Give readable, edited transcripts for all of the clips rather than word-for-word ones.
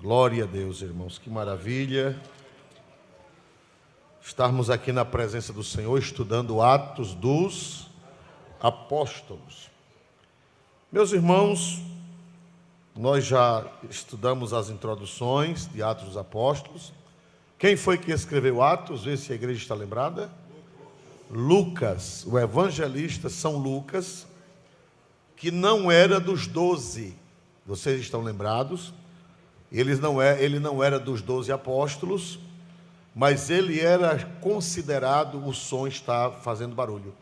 Glória a Deus, irmãos, que maravilha estarmos aqui na presença do Senhor, estudando Atos dos Apóstolos. Meus irmãos, nós já estudamos as introduções de Atos dos Apóstolos. Quem foi que escreveu Atos? Vê se a igreja está lembrada. Lucas, o evangelista São Lucas, que não era dos 12. Vocês estão lembrados? Ele não era dos 12 apóstolos, mas ele era considerado, o som está fazendo barulho,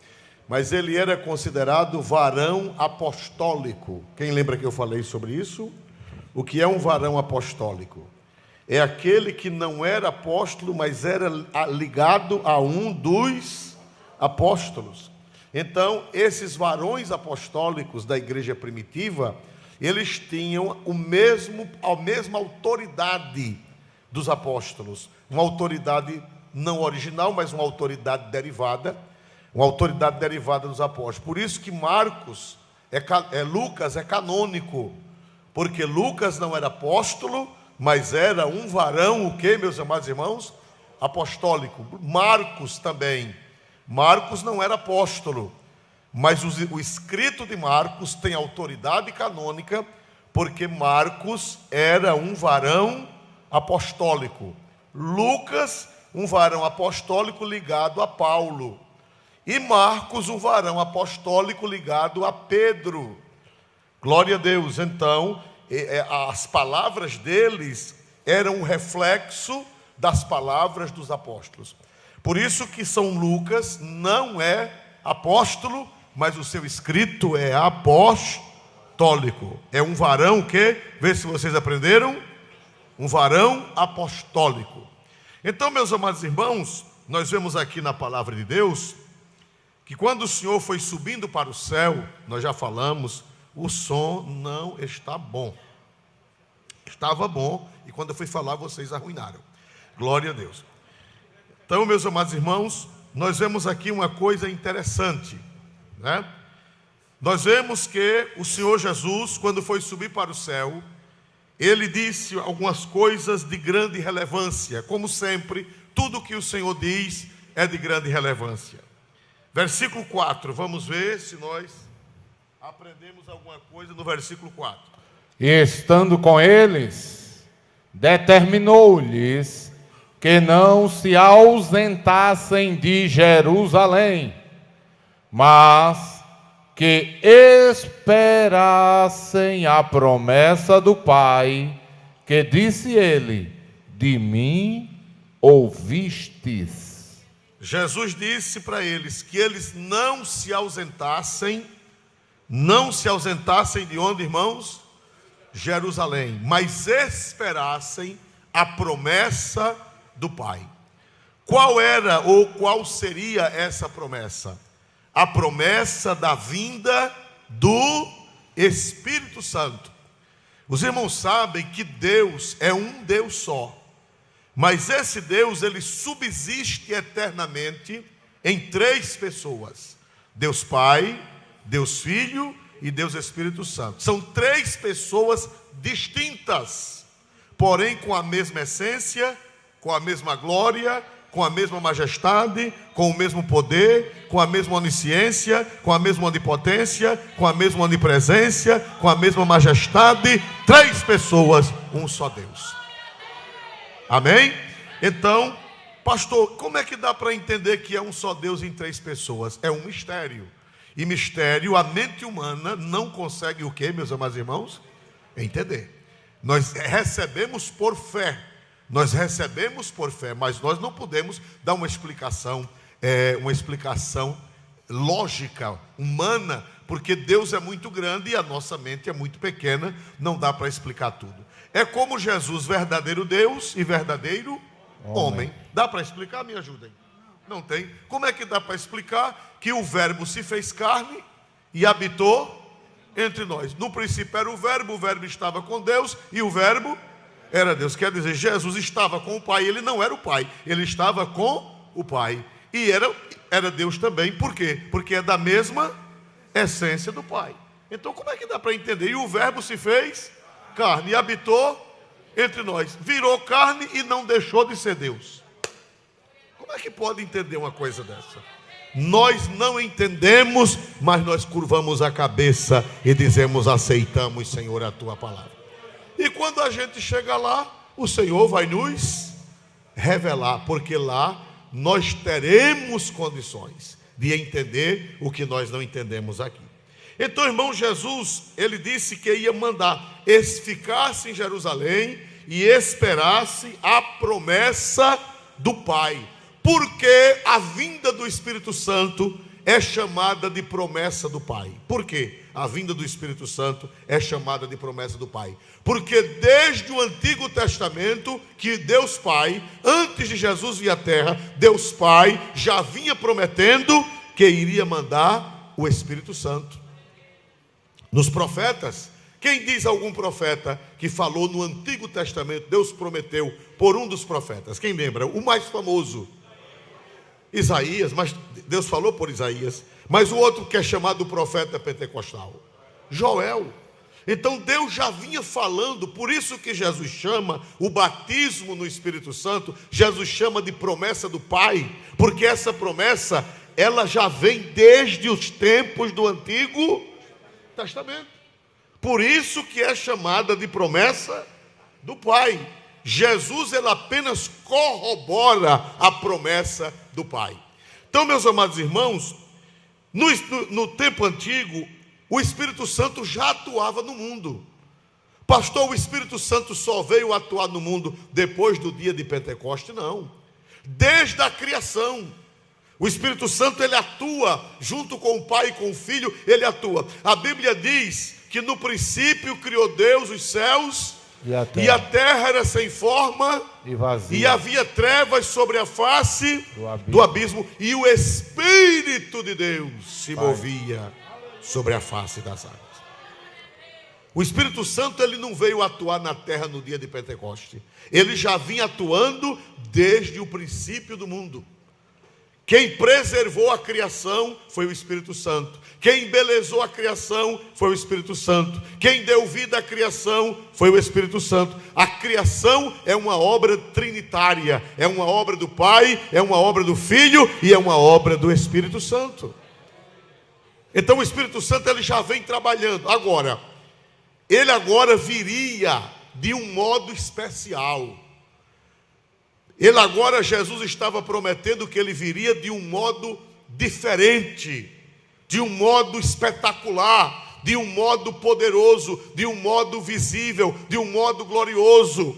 mas ele era considerado varão apostólico. Quem lembra que eu falei sobre isso? O que é um varão apostólico? É aquele que não era apóstolo, mas era ligado a um dos apóstolos. Então, esses varões apostólicos da igreja primitiva, eles tinham a mesma autoridade dos apóstolos. Uma autoridade não original, mas uma autoridade derivada. Uma autoridade derivada dos apóstolos. Por isso que Lucas é canônico. Porque Lucas não era apóstolo, mas era um varão, o que, meus amados irmãos? Apostólico. Marcos também. Marcos não era apóstolo, mas o escrito de Marcos tem autoridade canônica, porque Marcos era um varão apostólico. Lucas, um varão apostólico ligado a Paulo. E Marcos, um varão apostólico ligado a Pedro. Glória a Deus. Então, as palavras deles eram um reflexo das palavras dos apóstolos. Por isso que São Lucas não é apóstolo, mas o seu escrito é apostólico. É um varão que, vê se vocês aprenderam, um varão apostólico. Então, meus amados irmãos, nós vemos aqui na palavra de Deus, que quando o Senhor foi subindo para o céu, nós já falamos, o som não está bom. Estava bom, e quando eu fui falar, vocês arruinaram. Glória a Deus. Então, meus amados irmãos, nós vemos aqui uma coisa interessante, né? Nós vemos que o Senhor Jesus, quando foi subir para o céu, ele disse algumas coisas de grande relevância. Como sempre, tudo que o Senhor diz é de grande relevância. Versículo 4, vamos ver se nós aprendemos alguma coisa no versículo 4. E estando com eles, determinou-lhes que não se ausentassem de Jerusalém, mas que esperassem a promessa do Pai, que disse ele: de mim ouvistes. Jesus disse para eles que eles não se ausentassem de onde, irmãos? Jerusalém, mas esperassem a promessa do Pai. Qual era ou qual seria essa promessa? A promessa da vinda do Espírito Santo. Os irmãos sabem que Deus é um Deus só, mas esse Deus, ele subsiste eternamente em três pessoas: Deus Pai, Deus Filho e Deus Espírito Santo. São três pessoas distintas, porém com a mesma essência, com a mesma glória, com a mesma majestade, com o mesmo poder, com a mesma onisciência, com a mesma onipotência, com a mesma onipresença, com a mesma majestade. Três pessoas, um só Deus. Amém? Então, pastor, como é que dá para entender que é um só Deus em três pessoas? É um mistério. E mistério, a mente humana não consegue o quê, meus amados irmãos? Entender. Nós recebemos por fé, mas nós não podemos dar uma explicação lógica, humana, porque Deus é muito grande e a nossa mente é muito pequena, não dá para explicar tudo. É como Jesus, verdadeiro Deus e verdadeiro homem. Dá para explicar? Me ajudem. Não tem. Como é que dá para explicar que o verbo se fez carne e habitou entre nós? No princípio era o verbo estava com Deus e o verbo era Deus. Quer dizer, Jesus estava com o Pai, ele não era o Pai, ele estava com o Pai. E era Deus também. Por quê? Porque é da mesma essência do Pai. Então como é que dá para entender? E o verbo se fez carne e habitou entre nós, virou carne e não deixou de ser Deus. Como é que pode entender uma coisa dessa? Nós não entendemos, mas nós curvamos a cabeça e dizemos: aceitamos, Senhor, a tua palavra. E quando a gente chega lá, o Senhor vai nos revelar, porque lá nós teremos condições de entender o que nós não entendemos aqui. Então, irmão, Jesus, ele disse que ia mandar ficasse em Jerusalém e esperasse a promessa do Pai. Porque a vinda do Espírito Santo é chamada de promessa do Pai. Por quê? A vinda do Espírito Santo é chamada de promessa do Pai. Porque desde o Antigo Testamento, que Deus Pai, antes de Jesus vir à terra, Deus Pai já vinha prometendo que iria mandar o Espírito Santo. Nos profetas, quem diz algum profeta que falou no Antigo Testamento, Deus prometeu por um dos profetas? Quem lembra? O mais famoso, Isaías, mas Deus falou por Isaías. Mas o outro que é chamado profeta pentecostal, Joel. Então Deus já vinha falando, por isso que Jesus chama o batismo no Espírito Santo, Jesus chama de promessa do Pai, porque essa promessa, ela já vem desde os tempos do Antigo Testamento. Por isso que é chamada de promessa do Pai. Jesus, ele apenas corrobora a promessa do Pai. Então, meus amados irmãos, no tempo antigo, o Espírito Santo já atuava no mundo. Pastor, o Espírito Santo só veio atuar no mundo depois do dia de Pentecoste? Não. Desde a criação, o Espírito Santo, ele atua junto com o Pai e com o Filho, ele atua. A Bíblia diz que no princípio criou Deus os céus e a terra era sem forma e vazia, e havia trevas sobre a face do abismo, e o Espírito de Deus se movia sobre a face das águas. O Espírito Santo, ele não veio atuar na terra no dia de Pentecoste, ele já vinha atuando desde o princípio do mundo. Quem preservou a criação foi o Espírito Santo. Quem embelezou a criação foi o Espírito Santo. Quem deu vida à criação foi o Espírito Santo. A criação é uma obra trinitária. É uma obra do Pai, é uma obra do Filho e é uma obra do Espírito Santo. Então o Espírito Santo, ele já vem trabalhando. Agora, ele agora viria de um modo especial. Jesus estava prometendo que ele viria de um modo diferente, de um modo espetacular, de um modo poderoso, de um modo visível, de um modo glorioso.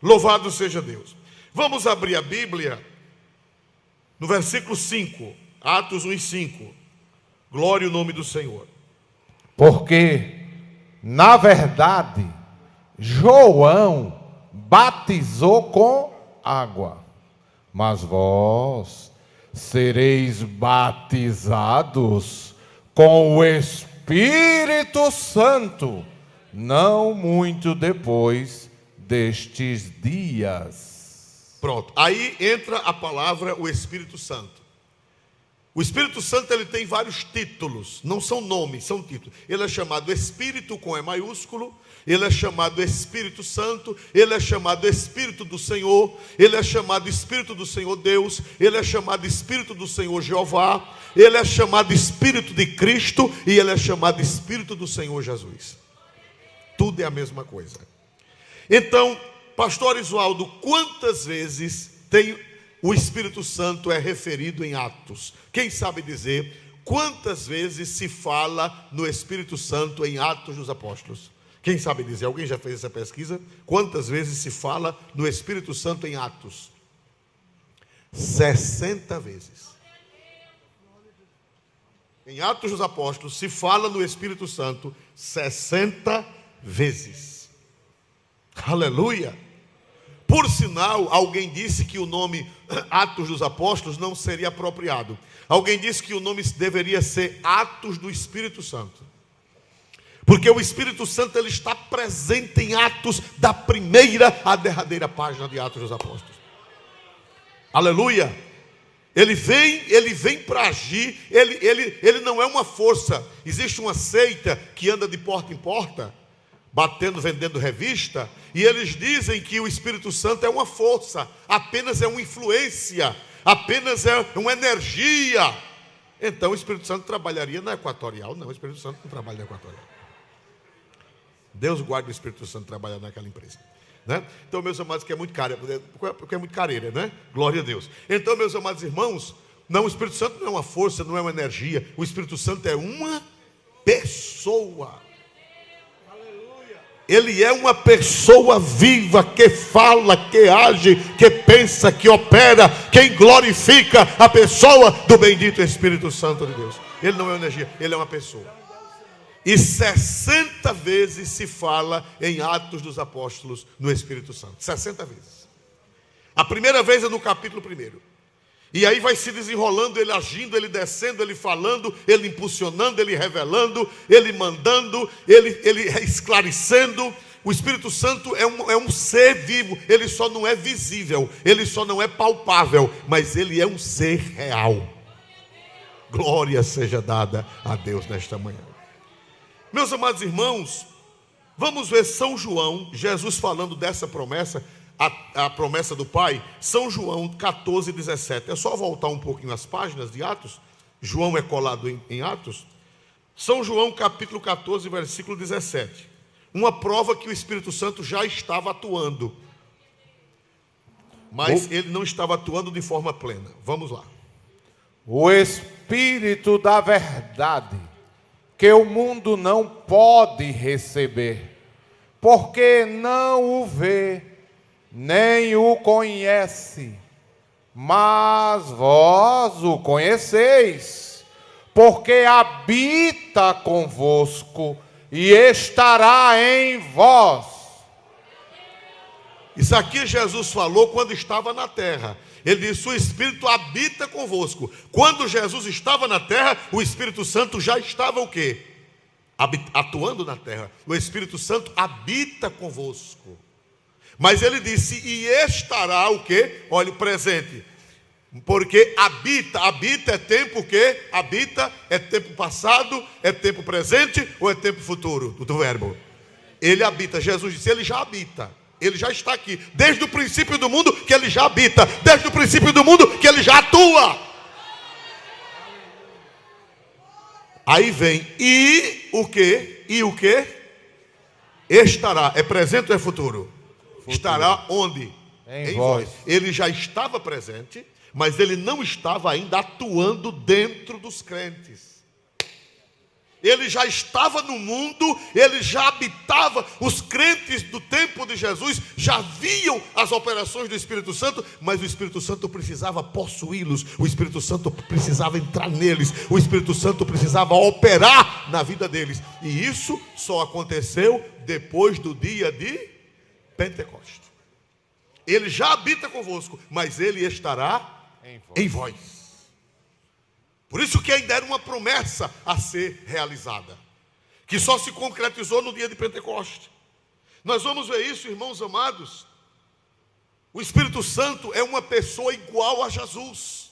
Louvado seja Deus. Vamos abrir a Bíblia no versículo 5, Atos 1:5. Glória ao nome do Senhor. Porque, na verdade, João batizou com água, mas vós sereis batizados com o Espírito Santo, não muito depois destes dias. Pronto, aí entra a palavra o Espírito Santo. O Espírito Santo, ele tem vários títulos, não são nomes, são títulos. Ele é chamado Espírito com E maiúsculo, ele é chamado Espírito Santo, ele é chamado Espírito do Senhor, ele é chamado Espírito do Senhor Deus, ele é chamado Espírito do Senhor Jeová, ele é chamado Espírito de Cristo e ele é chamado Espírito do Senhor Jesus. Tudo é a mesma coisa. Então, pastor Isualdo, quantas vezes o Espírito Santo é referido em Atos? Quem sabe dizer quantas vezes se fala no Espírito Santo em Atos dos Apóstolos? Quem sabe dizer? Alguém já fez essa pesquisa? Quantas vezes se fala no Espírito Santo em Atos? 60 vezes. Em Atos dos Apóstolos se fala no Espírito Santo 60 vezes. Aleluia! Por sinal, alguém disse que o nome Atos dos Apóstolos não seria apropriado. Alguém disse que o nome deveria ser Atos do Espírito Santo. Porque o Espírito Santo, ele está presente em Atos, da primeira à derradeira página de Atos dos Apóstolos. Aleluia! Ele vem para agir, ele não é uma força. Existe uma seita que anda de porta em porta, batendo, vendendo revista, e eles dizem que o Espírito Santo é uma força, apenas é uma influência, apenas é uma energia. Então o Espírito Santo trabalharia na Equatorial? Não, o Espírito Santo não trabalha na Equatorial. Deus guarde o Espírito Santo trabalhar naquela empresa, né? Então, meus amados, que é muito caro, porque é muito careira, né? Glória a Deus. Então, meus amados irmãos, não, o Espírito Santo não é uma força, não é uma energia. O Espírito Santo é uma pessoa. Ele é uma pessoa viva que fala, que age, que pensa, que opera, quem glorifica a pessoa do bendito Espírito Santo de Deus. Ele não é uma energia, ele é uma pessoa. E 60 vezes se fala em Atos dos Apóstolos no Espírito Santo. 60 vezes. A primeira vez é no capítulo 1. E aí vai se desenrolando, ele agindo, ele descendo, ele falando, ele impulsionando, ele revelando, ele mandando, ele esclarecendo. O Espírito Santo é um ser vivo, ele só não é visível, ele só não é palpável, mas ele é um ser real. Glória seja dada a Deus nesta manhã. Meus amados irmãos, vamos ver São João, Jesus falando dessa promessa, a promessa do Pai, São João 14, 17. É só voltar um pouquinho as páginas de Atos. João é colado em Atos. São João capítulo 14, versículo 17. Uma prova que o Espírito Santo já estava atuando, mas ele não estava atuando de forma plena. Vamos lá. O Espírito da verdade, que o mundo não pode receber, porque não o vê, nem o conhece, mas vós o conheceis, porque habita convosco e estará em vós. Isso aqui Jesus falou quando estava na terra. Ele disse: o Espírito habita convosco. Quando Jesus estava na terra, o Espírito Santo já estava o quê? Atuando na terra. O Espírito Santo habita convosco. Mas ele disse: e estará o quê? Olha o presente. Porque habita é tempo o quê? Habita é tempo passado, é tempo presente ou é tempo futuro? Do verbo. Ele habita. Jesus disse: ele já habita. Ele já está aqui. Desde o princípio do mundo que ele já habita. Desde o princípio do mundo que ele já atua. Aí vem, e o quê? E o quê? Estará. É presente ou é futuro? Estará onde? Em vós. Ele já estava presente, mas ele não estava ainda atuando dentro dos crentes. Ele já estava no mundo, ele já habitava. Os crentes do tempo de Jesus já viam as operações do Espírito Santo, mas o Espírito Santo precisava possuí-los, o Espírito Santo precisava entrar neles, o Espírito Santo precisava operar na vida deles. E isso só aconteceu depois do dia de Pentecostes. Ele já habita convosco, mas ele estará em vós. Por isso que ainda era uma promessa a ser realizada, que só se concretizou no dia de Pentecostes. Nós vamos ver isso, irmãos amados. O Espírito Santo é uma pessoa igual a Jesus.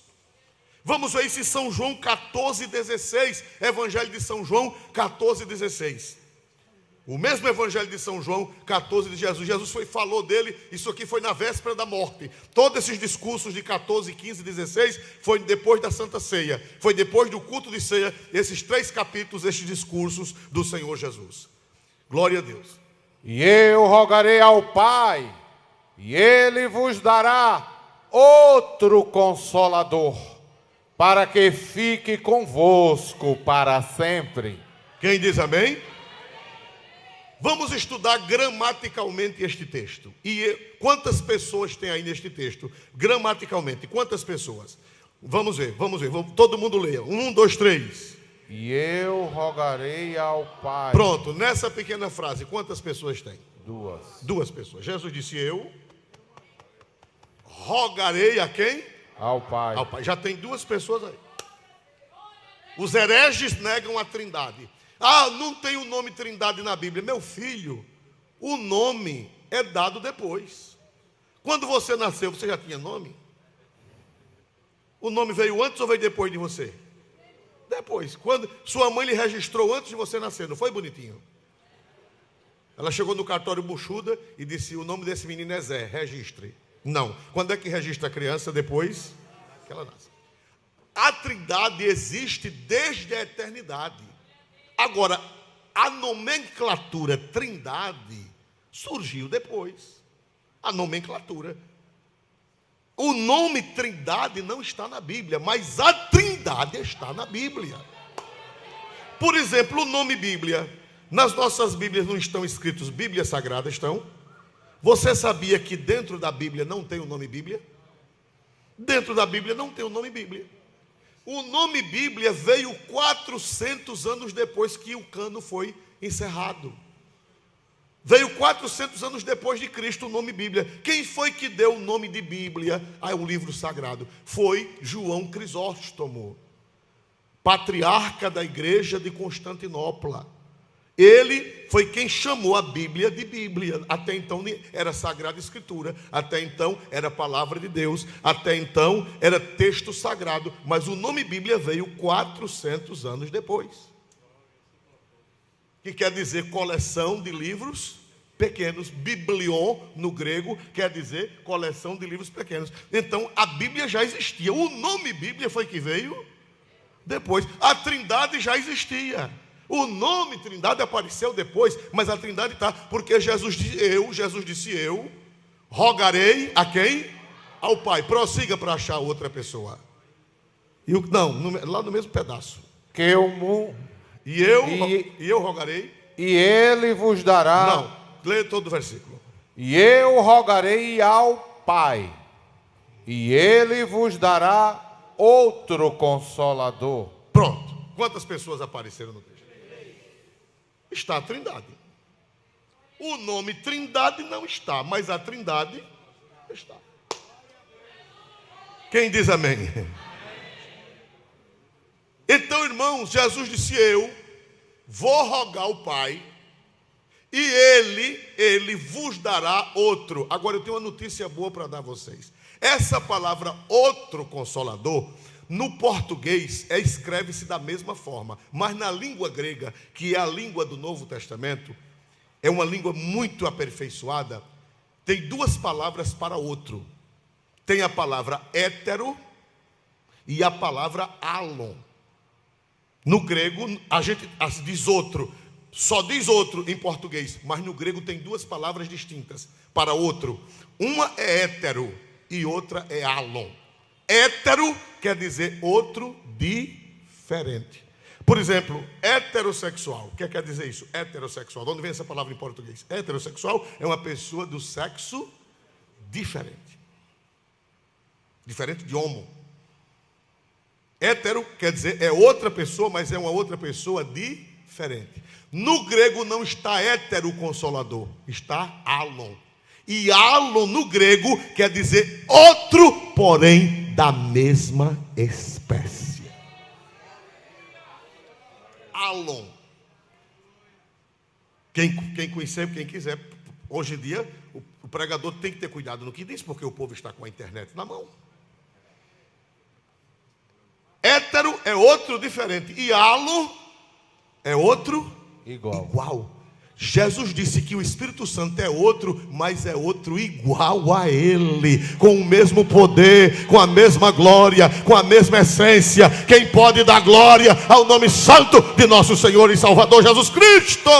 Vamos ver isso em São João 14, 16. Evangelho de São João 14, 16. O mesmo Evangelho de São João 14 de Jesus. Jesus falou dele, isso aqui foi na véspera da morte. Todos esses discursos de 14, 15 e 16 foi depois da Santa Ceia. Foi depois do culto de ceia, esses 3 capítulos, estes discursos do Senhor Jesus. Glória a Deus. E eu rogarei ao Pai, e Ele vos dará outro Consolador, para que fique convosco para sempre. Quem diz amém? Vamos estudar gramaticalmente este texto. E quantas pessoas tem aí neste texto? Gramaticalmente, quantas pessoas? Vamos ver. Todo mundo leia. 1, 2, 3. E eu rogarei ao Pai. Pronto, nessa pequena frase, quantas pessoas tem? 2. 2 pessoas. Jesus disse: eu rogarei a quem? Ao Pai. Ao Pai. Já tem 2 pessoas aí. Os hereges negam a Trindade. Ah, não tem o nome Trindade na Bíblia. Meu filho, o nome é dado depois. Quando você nasceu, você já tinha nome? O nome veio antes ou veio depois de você? Depois. Quando sua mãe lhe registrou antes de você nascer, não foi bonitinho? Ela chegou no cartório buchuda e disse: o nome desse menino é Zé, registre. Não. Quando é que registra a criança? Depois que ela nasce. A Trindade existe desde a eternidade. Agora, a nomenclatura Trindade surgiu depois. A nomenclatura. O nome Trindade não está na Bíblia, mas a Trindade está na Bíblia. Por exemplo, o nome Bíblia. Nas nossas Bíblias não estão escritos Bíblia Sagrada, estão? Você sabia que dentro da Bíblia não tem o nome Bíblia? Dentro da Bíblia não tem o nome Bíblia. O nome Bíblia veio 400 anos depois que o cano foi encerrado. Veio 400 anos depois de Cristo o nome Bíblia. Quem foi que deu o nome de Bíblia ao livro sagrado? Foi João Crisóstomo, patriarca da igreja de Constantinopla. Ele foi quem chamou a Bíblia de Bíblia. Até então era Sagrada Escritura, até então era Palavra de Deus, até então era texto sagrado. Mas o nome Bíblia veio 400 anos depois. Que quer dizer coleção de livros pequenos. Biblion, no grego, quer dizer coleção de livros pequenos. Então a Bíblia já existia. O nome Bíblia foi que veio depois. A Trindade já existia. O nome Trindade apareceu depois, mas a Trindade está, porque Jesus disse eu rogarei a quem? Ao Pai. Prossiga para achar outra pessoa. Lá no mesmo pedaço. E eu rogarei. E ele vos dará. Não, lê todo o versículo. E eu rogarei ao Pai, e ele vos dará outro Consolador. Pronto. Quantas pessoas apareceram no texto? Está a Trindade. O nome Trindade não está, mas a Trindade está. Quem diz amém? Então, irmãos, Jesus disse: eu vou rogar ao Pai, e ele vos dará outro. Agora eu tenho uma notícia boa para dar a vocês. Essa palavra outro Consolador, no português, escreve-se da mesma forma, mas na língua grega, que é a língua do Novo Testamento, é uma língua muito aperfeiçoada, tem duas palavras para outro. Tem a palavra hétero e a palavra alon. No grego, a gente diz outro, só diz outro em português, mas no grego tem duas palavras distintas para outro. Uma é hétero e outra é alon. Hétero quer dizer outro diferente. Por exemplo, heterossexual. O que quer dizer isso? Heterossexual. De onde vem essa palavra em português? Heterossexual é uma pessoa do sexo diferente. Diferente de homo. Hétero quer dizer é outra pessoa, mas é uma outra pessoa diferente. No grego não está hétero consolador, está alon. E alon no grego quer dizer outro, porém da mesma espécie. Alon. Quem conhecer, quem quiser, hoje em dia o pregador tem que ter cuidado no que diz, porque o povo está com a internet na mão. Hétero é outro diferente, e alon é outro igual. Jesus disse que o Espírito Santo é outro, mas é outro igual a Ele, com o mesmo poder, com a mesma glória, com a mesma essência. Quem pode dar glória ao nome santo de nosso Senhor e Salvador Jesus Cristo?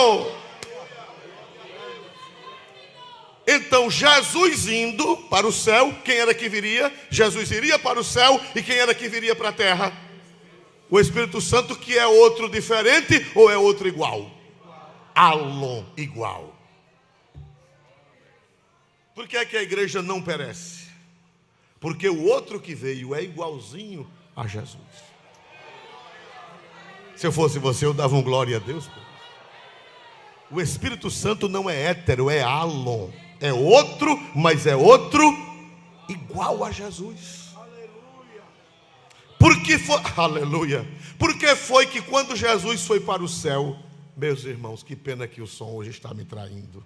Então Jesus indo para o céu, quem era que viria? Jesus iria para o céu, e quem era que viria para a terra? O Espírito Santo, que é outro diferente ou é outro igual? Alon, igual. Por que é que a igreja não perece? Porque o outro que veio é igualzinho a Jesus. Se eu fosse você, eu dava um glória a Deus. O Espírito Santo não é hétero, é alon. É outro, mas é outro igual a Jesus. Porque foi, aleluia. Porque foi que quando Jesus foi para o céu, meus irmãos, que pena que o som hoje está me traindo.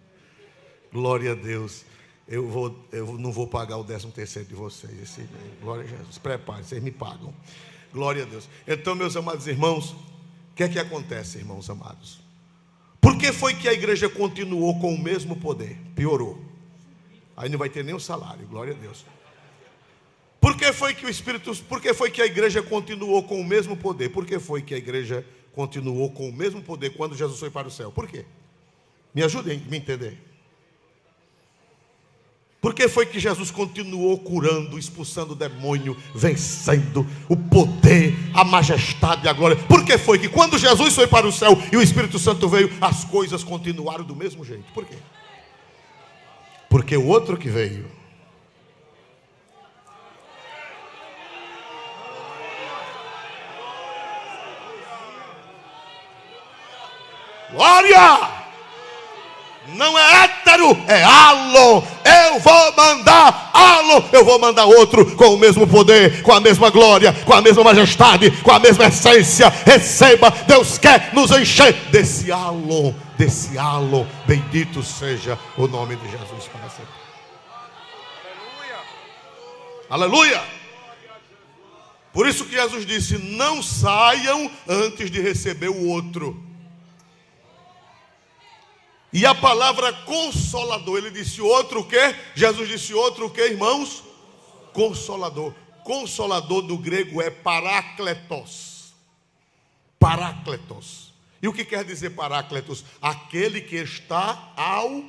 Glória a Deus. Eu não vou pagar o 13º de vocês. Glória a Jesus. Prepare, vocês me pagam. Glória a Deus. Então, meus amados irmãos, o que é que acontece, irmãos amados? Por que foi que a igreja continuou com o mesmo poder? Piorou. Aí não vai ter nem o salário, glória a Deus. Por que foi que a igreja continuou com o mesmo poder? Por que foi que a igreja continuou com o mesmo poder quando Jesus foi para o céu? Por quê? Me ajudem a me entender. Por que foi que Jesus continuou curando, expulsando o demônio, vencendo o poder, a majestade e a glória? Por que foi que quando Jesus foi para o céu e o Espírito Santo veio, as coisas continuaram do mesmo jeito? Por quê? Porque o outro que veio, glória! Não é hétero, é halo. Eu vou mandar halo. Eu vou mandar outro com o mesmo poder, com a mesma glória, com a mesma majestade, com a mesma essência. Receba, Deus quer nos encher desse halo, desse halo. Bendito seja o nome de Jesus para sempre. Aleluia. Aleluia. Por isso que Jesus disse: não saiam antes de receber o outro. E a palavra consolador, ele disse outro o quê? Jesus disse outro o quê, irmãos? Consolador. Consolador do grego é parácletos. Parácletos. E o que quer dizer parácletos? Aquele que está ao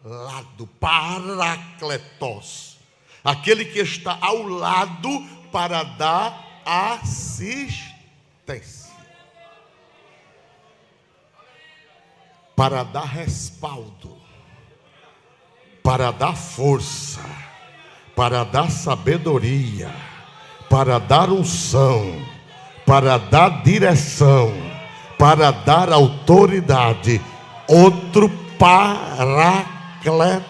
lado. Parácletos. Aquele que está ao lado para dar assistência. Para dar respaldo, para dar força, para dar sabedoria, para dar unção, para dar direção, para dar autoridade. Outro parácletos.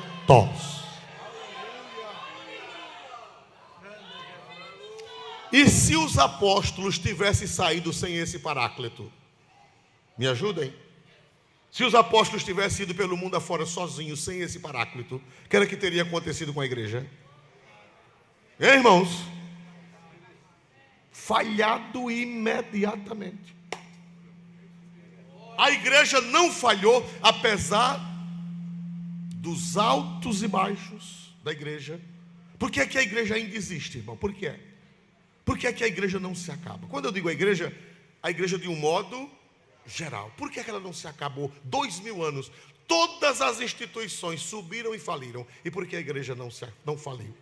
E se os apóstolos tivessem saído sem esse paráclito? Me ajudem? Se os apóstolos tivessem ido pelo mundo afora sozinhos, sem esse paráclito, o que era que teria acontecido com a igreja? Hein, irmãos? Falhado imediatamente. A igreja não falhou, apesar dos altos e baixos da igreja. Por que é que a igreja ainda existe, irmão? Por quê? Por que é que a igreja não se acaba? Quando eu digo a igreja de um modo geral. Por que ela não se acabou? 2000 anos. Todas as instituições subiram e faliram. E por que a igreja não faliu?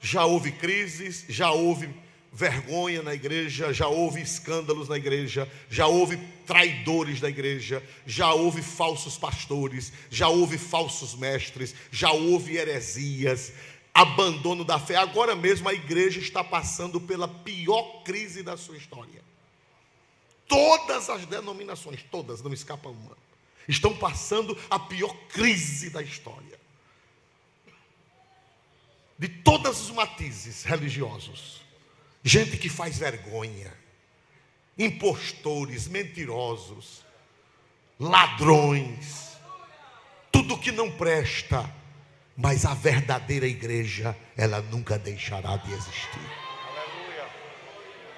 Já houve crises, já houve vergonha na igreja, já houve escândalos na igreja, já houve traidores na igreja, já houve falsos pastores, já houve falsos mestres, já houve heresias, abandono da fé. Agora mesmo a igreja está passando pela pior crise da sua história. Todas as denominações, todas, não escapa uma, estão passando a pior crise da história. De todos os matizes religiosos. Gente que faz vergonha. Impostores, mentirosos, ladrões. Tudo que não presta. Mas a verdadeira igreja, ela nunca deixará de existir.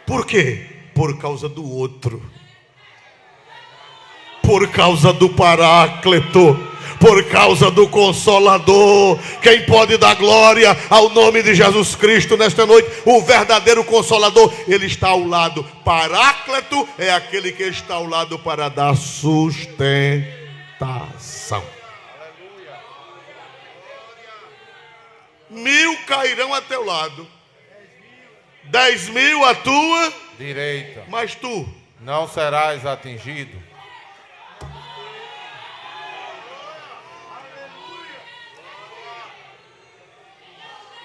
Por quê? Por causa do outro, por causa do paráclito, por causa do consolador. Quem pode dar glória ao nome de Jesus Cristo nesta noite? O verdadeiro consolador, ele está ao lado. Paráclito é aquele que está ao lado para dar sustentação. 1000 cairão a teu lado, 10.000 à tua direita, mas tu não serás atingido.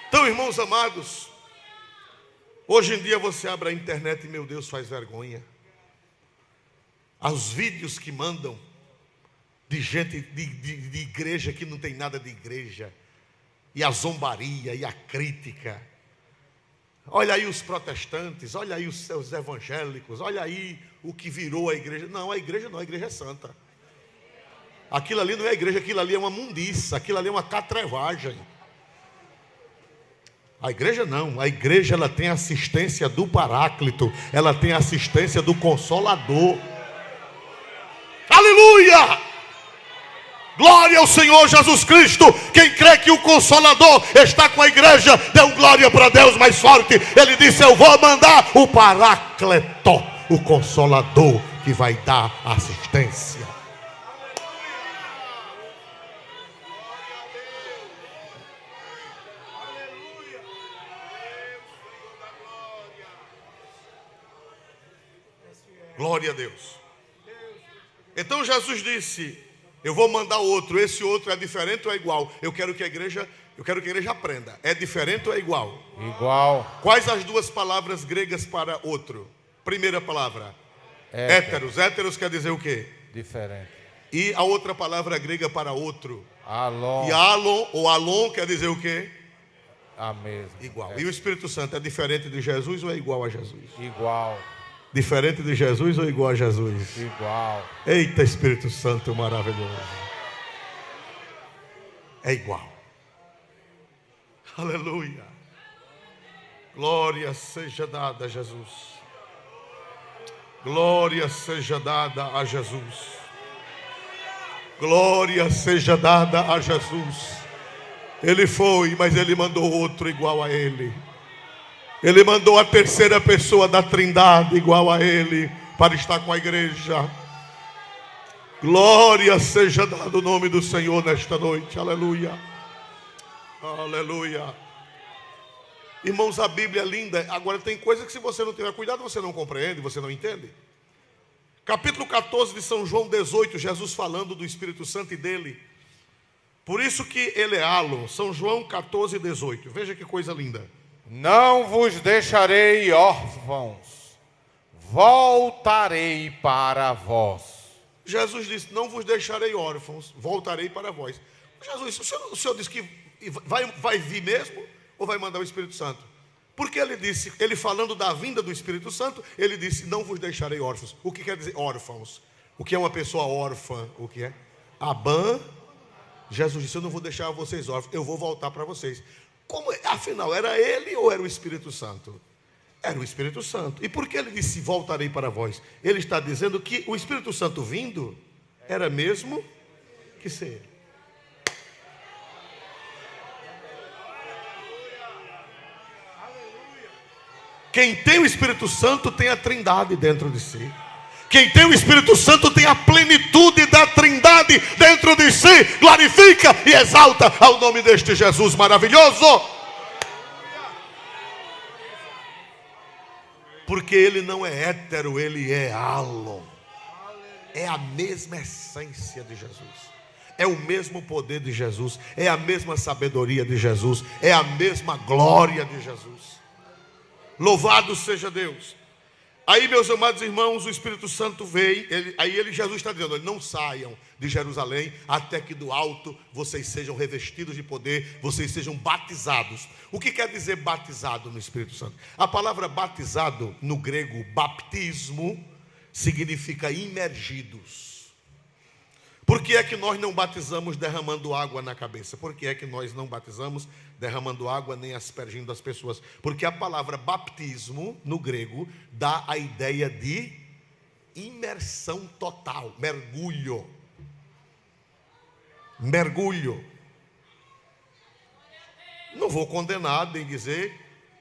Então, irmãos amados, hoje em dia você abre a internet e, meu Deus, faz vergonha. Os vídeos que mandam de gente de igreja que não tem nada de igreja, e a zombaria e a crítica. Olha aí os protestantes, olha aí os seus evangélicos, olha aí o que virou a igreja. Não, a igreja não, a igreja é santa. Aquilo ali não é igreja, aquilo ali é uma mundiça, aquilo ali é uma catrevagem. A igreja não, a igreja ela tem assistência do Paráclito, ela tem assistência do Consolador. Aleluia! Glória ao Senhor Jesus Cristo. Quem crê que o Consolador está com a igreja, dê um glória para Deus mais forte. Ele disse: eu vou mandar o Paracleto, o Consolador, que vai dar assistência. Glória a Deus. Então Jesus disse: eu vou mandar outro. Esse outro é diferente ou é igual? Eu quero que a igreja aprenda. É diferente ou é igual? Igual. Quais as duas palavras gregas para outro? Primeira palavra: héteros. Héteros quer dizer o quê? Diferente. E a outra palavra grega para outro? Alon. E alon ou alon quer dizer o quê? A mesma. Igual. E o Espírito Santo é diferente de Jesus ou é igual a Jesus? Igual. Diferente de Jesus ou igual a Jesus? Igual. Eita, Espírito Santo maravilhoso. É igual. Aleluia. Glória seja dada a Jesus. Glória seja dada a Jesus. Glória seja dada a Jesus. Ele foi, mas ele mandou outro igual a ele. Ele mandou a terceira pessoa da Trindade igual a ele para estar com a igreja. Glória seja dado o nome do Senhor nesta noite. Aleluia. Aleluia. Irmãos, a Bíblia é linda. Agora tem coisas que, se você não tiver cuidado, você não compreende, você não entende. Capítulo 14 de São João 18, Jesus falando do Espírito Santo e dele. Por isso que ele é halo. São João 14, 18. Veja que coisa linda. Não vos deixarei órfãos, voltarei para vós. Jesus disse: não vos deixarei órfãos, voltarei para vós. Jesus, o senhor disse que vai vir mesmo ou vai mandar o Espírito Santo? Porque ele disse, ele falando da vinda do Espírito Santo, ele disse: não vos deixarei órfãos. O que quer dizer órfãos? O que é uma pessoa órfã? O que é? Abã. Jesus disse: eu não vou deixar vocês órfãos, eu vou voltar para vocês. Como, afinal, era ele ou era o Espírito Santo? Era o Espírito Santo. E por que ele disse: voltarei para vós? Ele está dizendo que o Espírito Santo vindo era mesmo que ser ele. Quem tem o Espírito Santo tem a Trindade dentro de si. Quem tem o Espírito Santo tem a plenitude da Trindade dentro de si. Glorifica e exalta ao nome deste Jesus maravilhoso. Porque ele não é hétero, ele é halo. É a mesma essência de Jesus. É o mesmo poder de Jesus. É a mesma sabedoria de Jesus. É a mesma glória de Jesus. Louvado seja Deus. Aí, meus amados irmãos, o Espírito Santo veio. Jesus está dizendo: não saiam de Jerusalém até que do alto vocês sejam revestidos de poder, vocês sejam batizados. O que quer dizer batizado no Espírito Santo? A palavra batizado no grego, baptismo, significa imergidos. Por que é que nós não batizamos derramando água na cabeça? Por que é que nós não batizamos derramando água nem aspergindo as pessoas? Porque a palavra baptismo, no grego, dá a ideia de imersão total, mergulho. Mergulho. Não vou condenar nem dizer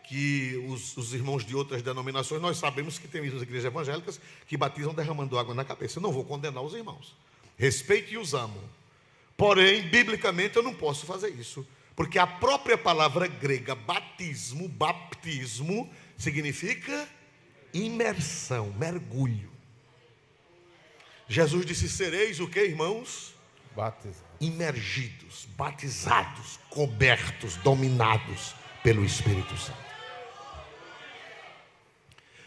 que os irmãos de outras denominações, nós sabemos que tem igrejas evangélicas que batizam derramando água na cabeça. Eu não vou condenar os irmãos. Respeito e os amo. Porém, biblicamente eu não posso fazer isso. Porque a própria palavra grega batismo, baptismo, significa imersão, mergulho. Jesus disse: sereis o que, irmãos? Batizados. Imergidos, batizados, cobertos, dominados pelo Espírito Santo.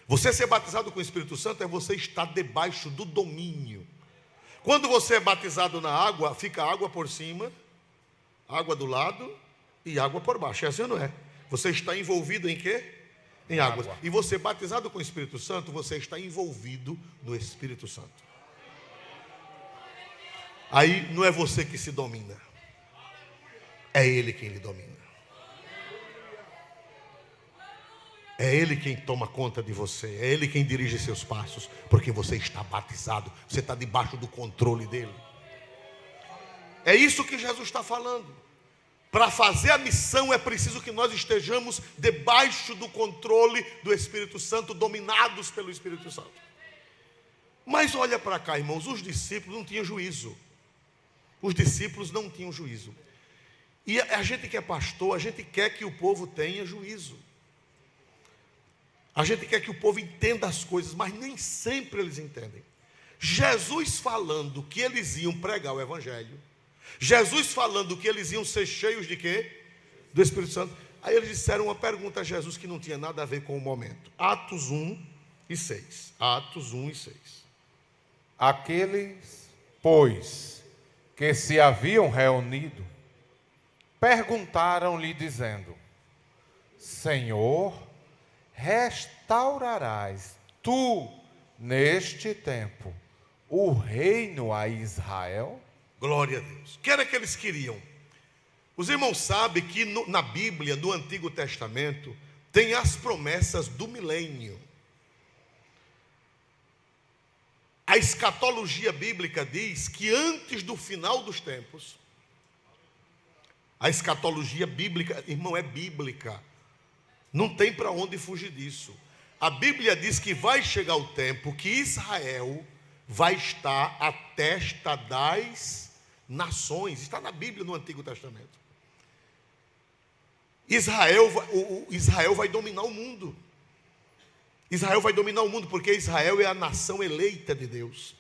Você ser batizado com o Espírito Santo é você estar debaixo do domínio. Quando você é batizado na água, fica água por cima, água do lado e água por baixo. É assim ou não é? Você está envolvido em quê? Em águas. E você batizado com o Espírito Santo, você está envolvido no Espírito Santo. Aí não é você que se domina. É Ele quem lhe domina. É Ele quem toma conta de você. É Ele quem dirige seus passos. Porque você está batizado. Você está debaixo do controle dEle. É isso que Jesus está falando. Para fazer a missão é preciso que nós estejamos debaixo do controle do Espírito Santo, dominados pelo Espírito Santo. Mas olha para cá, irmãos, os discípulos não tinham juízo. Os discípulos não tinham juízo. E a gente que é pastor, a gente quer que o povo tenha juízo. A gente quer que o povo entenda as coisas, mas nem sempre eles entendem. Jesus falando que eles iam pregar o Evangelho, Jesus falando que eles iam ser cheios de quê? Do Espírito Santo. Aí eles disseram uma pergunta a Jesus que não tinha nada a ver com o momento. Atos 1 e 6. Atos 1 e 6. Aqueles, pois, que se haviam reunido, perguntaram-lhe dizendo: Senhor, restaurarás tu neste tempo o reino a Israel? Glória a Deus. O que era que eles queriam? Os irmãos sabem que na Bíblia, no Antigo Testamento, tem as promessas do milênio. A escatologia bíblica diz que antes do final dos tempos, a escatologia bíblica, irmão, é bíblica. Não tem para onde fugir disso. A Bíblia diz que vai chegar o tempo que Israel vai estar à testa das nações. Está na Bíblia, no Antigo Testamento. Israel vai dominar o mundo. Israel vai dominar o mundo, porque Israel é a nação eleita de Deus.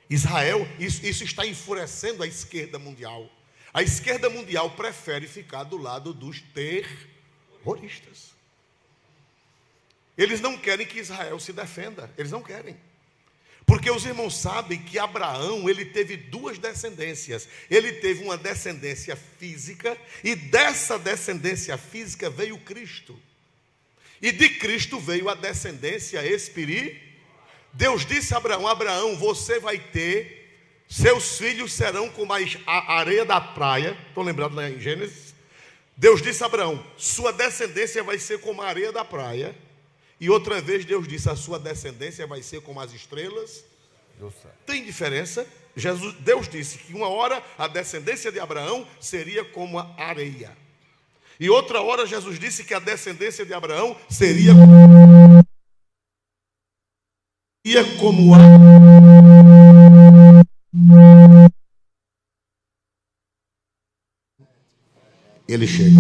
Israel, isso está enfurecendo a esquerda mundial. A esquerda mundial prefere ficar do lado dos terroristas. Eles não querem que Israel se defenda. Eles não querem. Porque os irmãos sabem que Abraão, ele teve duas descendências. Ele teve uma descendência física, e dessa descendência física veio Cristo. E de Cristo veio a descendência espiritual. Deus disse a Abraão: Abraão, você vai ter, seus filhos serão como a areia da praia. Estão lembrados lá em Gênesis? Deus disse a Abraão: sua descendência vai ser como a areia da praia. E outra vez Deus disse: a sua descendência vai ser como as estrelas do céu. Tem diferença? Deus disse que uma hora a descendência de Abraão seria como a areia. E outra hora Jesus disse que a descendência de Abraão seria como a... Ele chega.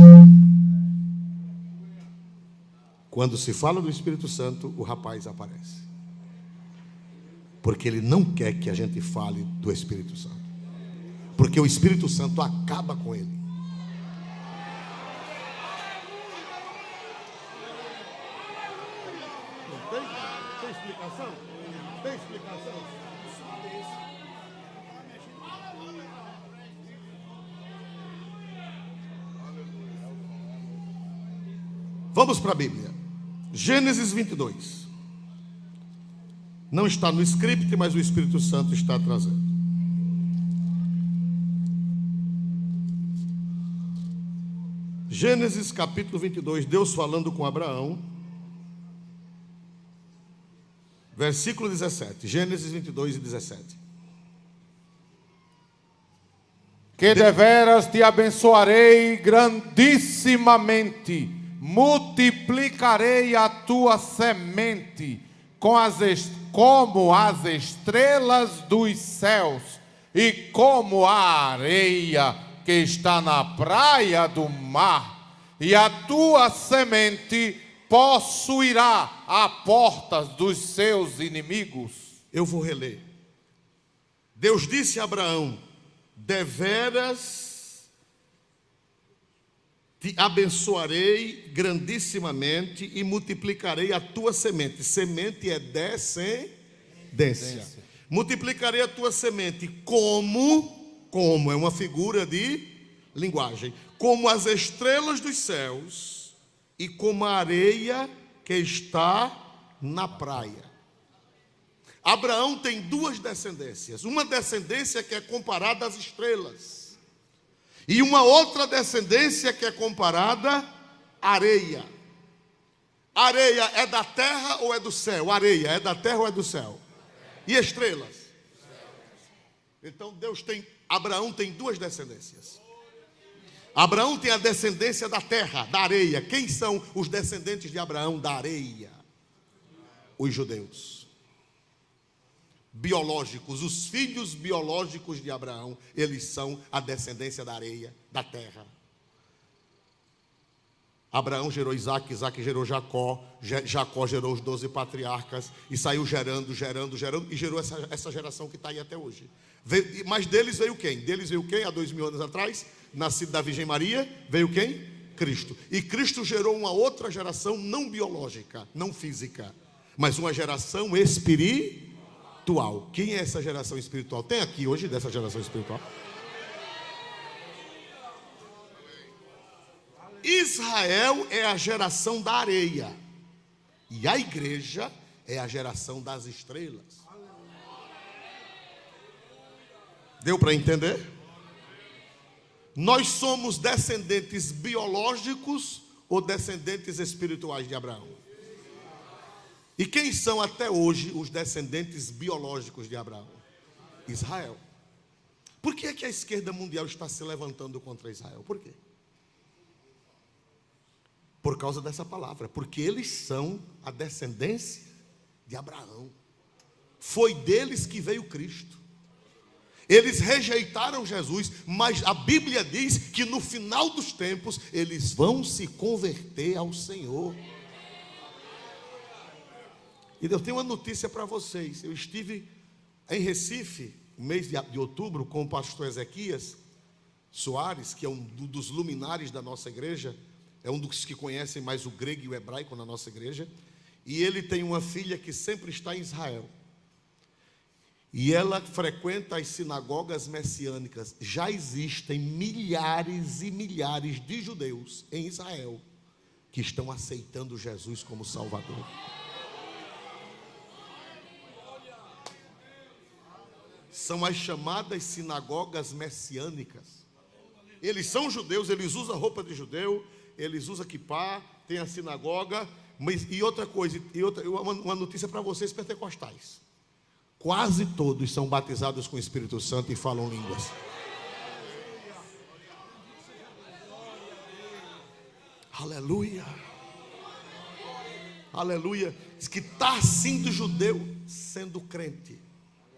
Quando se fala do Espírito Santo, o rapaz aparece. Porque ele não quer que a gente fale do Espírito Santo. Porque o Espírito Santo acaba com ele. Tem explicação? Tem explicação? Vamos para a Bíblia. Gênesis 22. Não está no script, mas o Espírito Santo está trazendo. Gênesis capítulo 22, Deus falando com Abraão. Versículo 17. Gênesis 22 e 17. Que deveras te abençoarei grandissimamente, multiplicarei a tua semente como as estrelas dos céus e como a areia que está na praia do mar, e a tua semente possuirá a portas dos seus inimigos. Eu vou reler. Deus disse a Abraão: deveras te abençoarei grandissimamente e multiplicarei a tua semente. Semente é descendência. Multiplicarei a tua semente como é uma figura de linguagem, como as estrelas dos céus e como a areia que está na praia. Abraão tem duas descendências. Uma descendência que é comparada às estrelas, e uma outra descendência que é comparada à areia. Areia é da terra ou é do céu? Areia é da terra ou é do céu? E estrelas? Então Deus tem Abraão tem duas descendências. Abraão tem a descendência da terra, da areia. Quem são os descendentes de Abraão da areia? Os judeus. Biológicos, os filhos biológicos de Abraão, eles são a descendência da areia, da terra. Abraão gerou Isaac, Isaac gerou Jacó, Jacó gerou os 12 patriarcas, e saiu gerando, e gerou essa geração que está aí até hoje. Mas deles veio quem? Deles veio quem? Há 2000 anos atrás, nascido da Virgem Maria, veio quem? Cristo. E Cristo gerou uma outra geração não biológica, não física, mas uma geração espiritual. Quem é essa geração espiritual? Tem aqui hoje dessa geração espiritual? Israel é a geração da areia, e a igreja é a geração das estrelas. Deu para entender? Nós somos descendentes biológicos ou descendentes espirituais de Abraão? E quem são até hoje os descendentes biológicos de Abraão? Israel. Por que é que a esquerda mundial está se levantando contra Israel? Por quê? Por causa dessa palavra, porque eles são a descendência de Abraão. Foi deles que veio Cristo. Eles rejeitaram Jesus, mas a Bíblia diz que no final dos tempos eles vão se converter ao Senhor. E eu tenho uma notícia para vocês. Eu estive em Recife, no mês de outubro, com o pastor Ezequias Soares, que é um dos luminares da nossa igreja. É um dos que conhecem mais o grego e o hebraico na nossa igreja. E ele tem uma filha que sempre está em Israel. E ela frequenta as sinagogas messiânicas. Já existem milhares e milhares de judeus em Israel que estão aceitando Jesus como Salvador. São as chamadas sinagogas messiânicas. Eles são judeus, eles usam roupa de judeu, eles usam quipá, tem a sinagoga, mas e outra coisa, uma notícia para vocês pentecostais. Quase todos são batizados com o Espírito Santo e falam línguas. Aleluia. Aleluia. Diz que está sendo judeu, sendo crente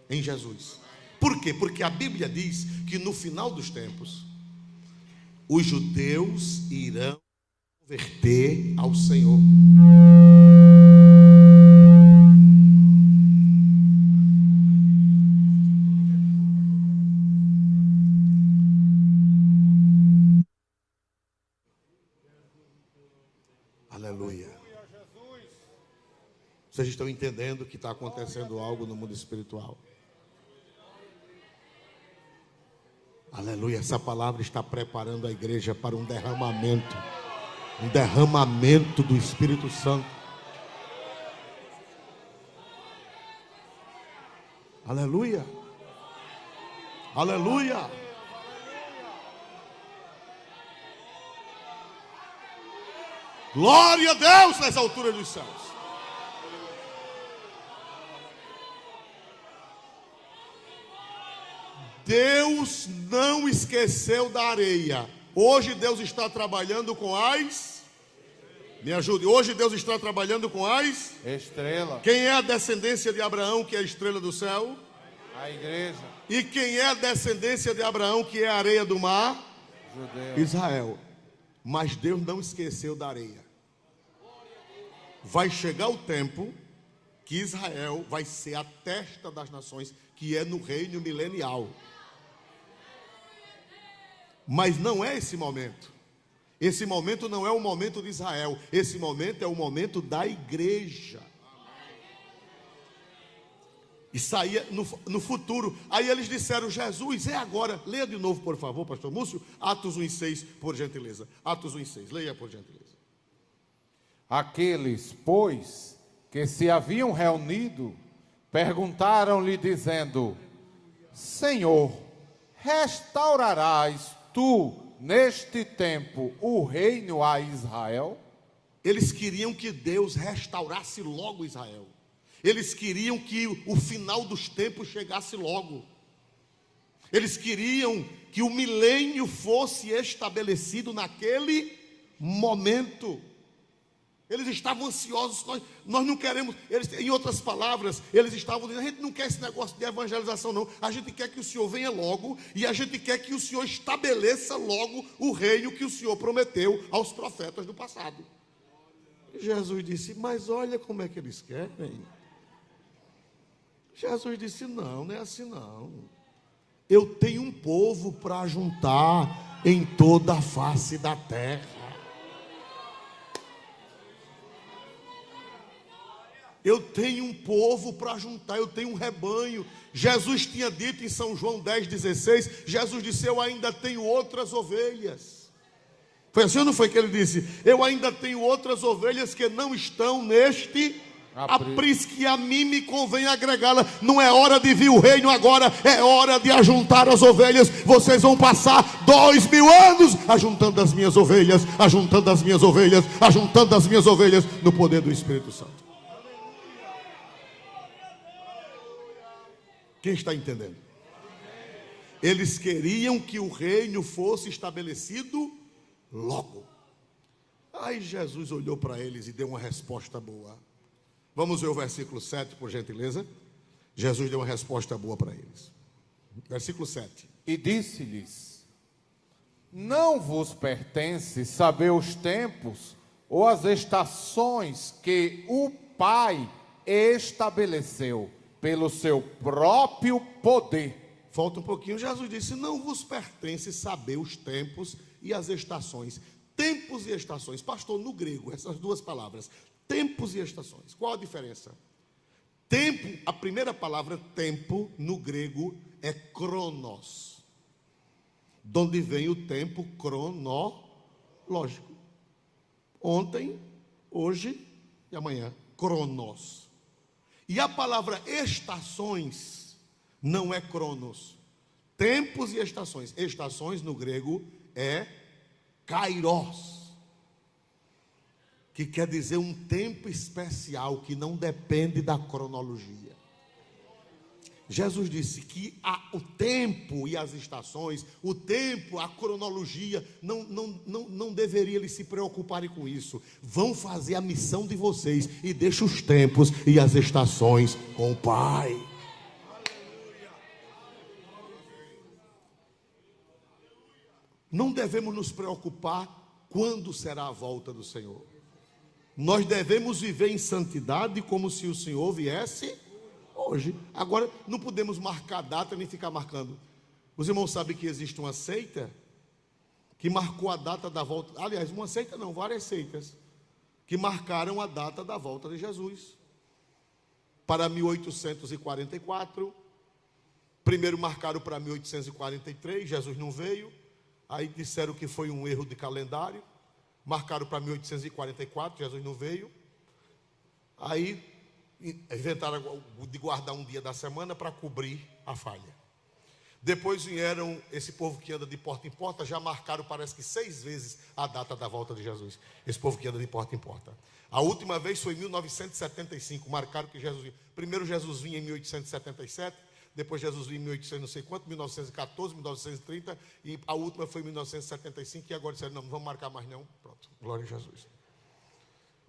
em Jesus. Por quê? Porque a Bíblia diz que no final dos tempos os judeus irão converter ao Senhor. Aleluia. Vocês estão entendendo que está acontecendo algo no mundo espiritual? Aleluia. Essa palavra está preparando a igreja para um derramamento do Espírito Santo. Aleluia. Aleluia. Glória a Deus nas alturas dos céus. Deus não esqueceu da areia. Hoje Deus está trabalhando com as... Me ajude. Hoje Deus está trabalhando com as... Estrela. Quem é a descendência de Abraão, que é a estrela do céu? A igreja. E quem é a descendência de Abraão, que é a areia do mar? Judeu. Israel. Mas Deus não esqueceu da areia. Vai chegar o tempo que Israel vai ser a testa das nações, que é no reino milenial. Mas não é esse momento. Esse momento não é o momento de Israel. Esse momento é o momento da igreja. Isso aí no futuro. Aí eles disseram: Jesus, é agora. Leia de novo, por favor, pastor Múcio. Atos 1:6, por gentileza. Atos 1:6, leia por gentileza. Aqueles, pois, que se haviam reunido, perguntaram-lhe, dizendo: Senhor, restaurarás tu, neste tempo, o reino a Israel? Eles queriam que Deus restaurasse logo Israel. Eles queriam que o final dos tempos chegasse logo. Eles queriam que o milênio fosse estabelecido naquele momento. Eles estavam ansiosos, nós não queremos, em outras palavras, eles estavam dizendo, a gente não quer esse negócio de evangelização não, a gente quer que o Senhor venha logo, e a gente quer que o Senhor estabeleça logo o reino que o Senhor prometeu aos profetas do passado. E Jesus disse, mas olha como é que eles querem. Jesus disse, não é assim não. Eu tenho um povo para juntar em toda a face da terra. Eu tenho um povo para juntar, eu tenho um rebanho. Jesus tinha dito em São João 10,16, Jesus disse, eu ainda tenho outras ovelhas. Foi assim ou não foi que ele disse? Eu ainda tenho outras ovelhas que não estão neste aprisco, que a mim me convém agregá-la. Não é hora de vir o reino agora, é hora de ajuntar as ovelhas. Vocês vão passar 2000 anos ajuntando as minhas ovelhas, ajuntando as minhas ovelhas, ajuntando as minhas ovelhas, no poder do Espírito Santo. Quem está entendendo? Eles queriam que o reino fosse estabelecido logo. Aí Jesus olhou para eles e deu uma resposta boa. Vamos ver o versículo 7, por gentileza. Jesus deu uma resposta boa para eles. Versículo 7. E disse-lhes: não vos pertence saber os tempos ou as estações que o Pai estabeleceu pelo seu próprio poder. Falta um pouquinho. Jesus disse, não vos pertence saber os tempos e as estações. Tempos e estações. Pastor, no grego, essas duas palavras, tempos e estações. Qual a diferença? Tempo, a primeira palavra tempo no grego é cronos, de onde vem o tempo cronológico. Ontem, hoje e amanhã. Cronos. E a palavra estações não é cronos. Tempos e estações. Estações no grego é kairos, que quer dizer um tempo especial que não depende da cronologia. Jesus disse que o tempo e as estações, o tempo, a cronologia, não deveria eles se preocuparem com isso. Vão fazer a missão de vocês e deixa os tempos e as estações com o Pai. Não devemos nos preocupar quando será a volta do Senhor. Nós devemos viver em santidade como se o Senhor viesse hoje. Agora, não podemos marcar data nem ficar marcando. Os irmãos sabem que existe uma seita que marcou a data da volta. Aliás, uma seita não, várias seitas que marcaram a data da volta de Jesus para 1844. Primeiro marcaram para 1843, Jesus não veio. Aí disseram que foi um erro de calendário. Marcaram para 1844, Jesus não veio. Aí inventaram de guardar um dia da semana para cobrir a falha. Depois vieram esse povo que anda de porta em porta, já marcaram parece que 6 vezes a data da volta de Jesus. Esse povo que anda de porta em porta. A última vez foi em 1975, marcaram que Jesus vinha. Primeiro Jesus vinha em 1877, depois Jesus vinha em 1800 não sei quanto, 1914, 1930, e a última foi em 1975, e agora disseram, não vamos marcar mais não. Pronto, glória a Jesus.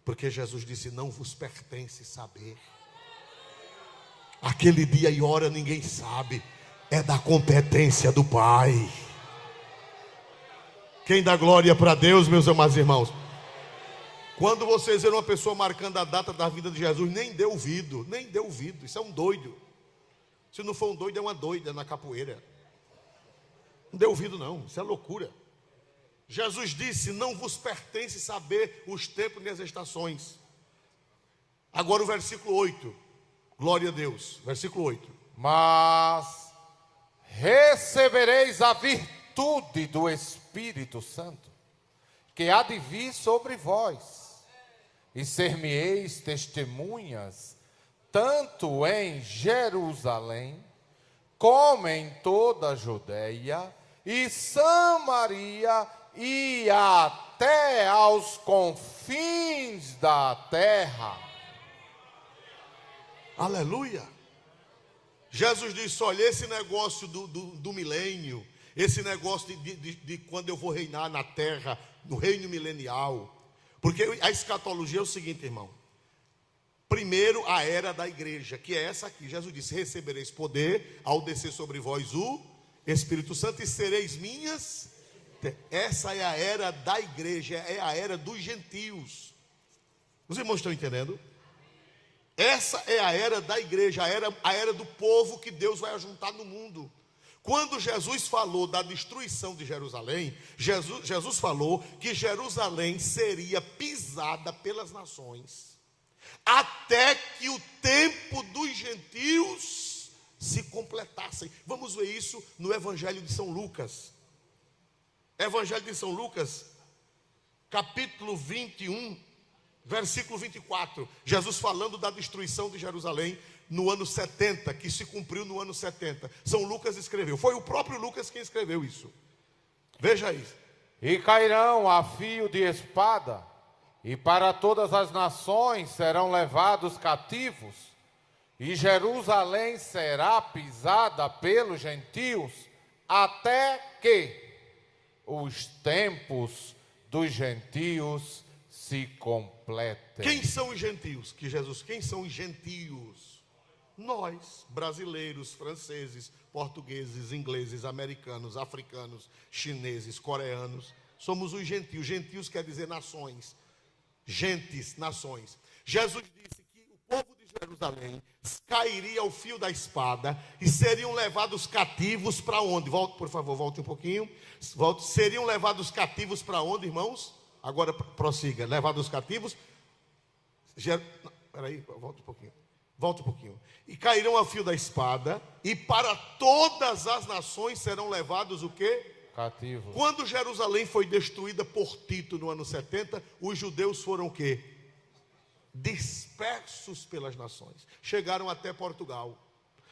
Porque Jesus disse, não vos pertence saber. Aquele dia e hora ninguém sabe, é da competência do Pai. Quem dá glória para Deus, meus amados irmãos? Quando vocês verem uma pessoa marcando a data da vida de Jesus, nem dê ouvido, isso é um doido. Se não for um doido, é uma doida na capoeira. Não dê ouvido não, isso é loucura. Jesus disse, não vos pertence saber os tempos nem as estações. Agora o versículo 8, glória a Deus, versículo 8. Mas recebereis a virtude do Espírito Santo, que há de vir sobre vós, e ser-me-eis testemunhas, tanto em Jerusalém, como em toda a Judeia e Samaria, e até aos confins da terra. Aleluia. Jesus disse: olha, esse negócio do milênio, esse negócio de quando eu vou reinar na terra, no reino milenial. Porque a escatologia é o seguinte, irmão. Primeiro, a era da igreja, que é essa aqui. Jesus disse: recebereis poder ao descer sobre vós o Espírito Santo e sereis minhas. Essa é a era da igreja, é a era dos gentios. Os irmãos estão entendendo? Essa é a era da igreja, a era do povo que Deus vai ajuntar no mundo. Quando Jesus falou da destruição de Jerusalém, Jesus falou que Jerusalém seria pisada pelas nações, até que o tempo dos gentios se completassem. Vamos ver isso no Evangelho de São Lucas. Evangelho de São Lucas, capítulo 21, versículo 24. Jesus falando da destruição de Jerusalém no ano 70, que se cumpriu no ano 70. São Lucas escreveu, foi o próprio Lucas quem escreveu isso. Veja isso. E cairão a fio de espada, e para todas as nações serão levados cativos, e Jerusalém será pisada pelos gentios, até que os tempos dos gentios se completem. Quem são os gentios? Quem são os gentios? Nós, brasileiros, franceses, portugueses, ingleses, americanos, africanos, chineses, coreanos, somos os gentios. Gentios quer dizer nações. Gentes, nações. Jesus disse que o povo de Jerusalém cairia ao fio da espada e seriam levados cativos para onde? Volte, por favor, volte um pouquinho. Volte. Seriam levados cativos para onde, irmãos? Agora prossiga. Levados cativos. Peraí, volte um pouquinho. Volte um pouquinho. E cairão ao fio da espada, e para todas as nações serão levados o quê? Cativos. Quando Jerusalém foi destruída por Tito no ano 70, os judeus foram o quê? Dispersos pelas nações. Chegaram até Portugal,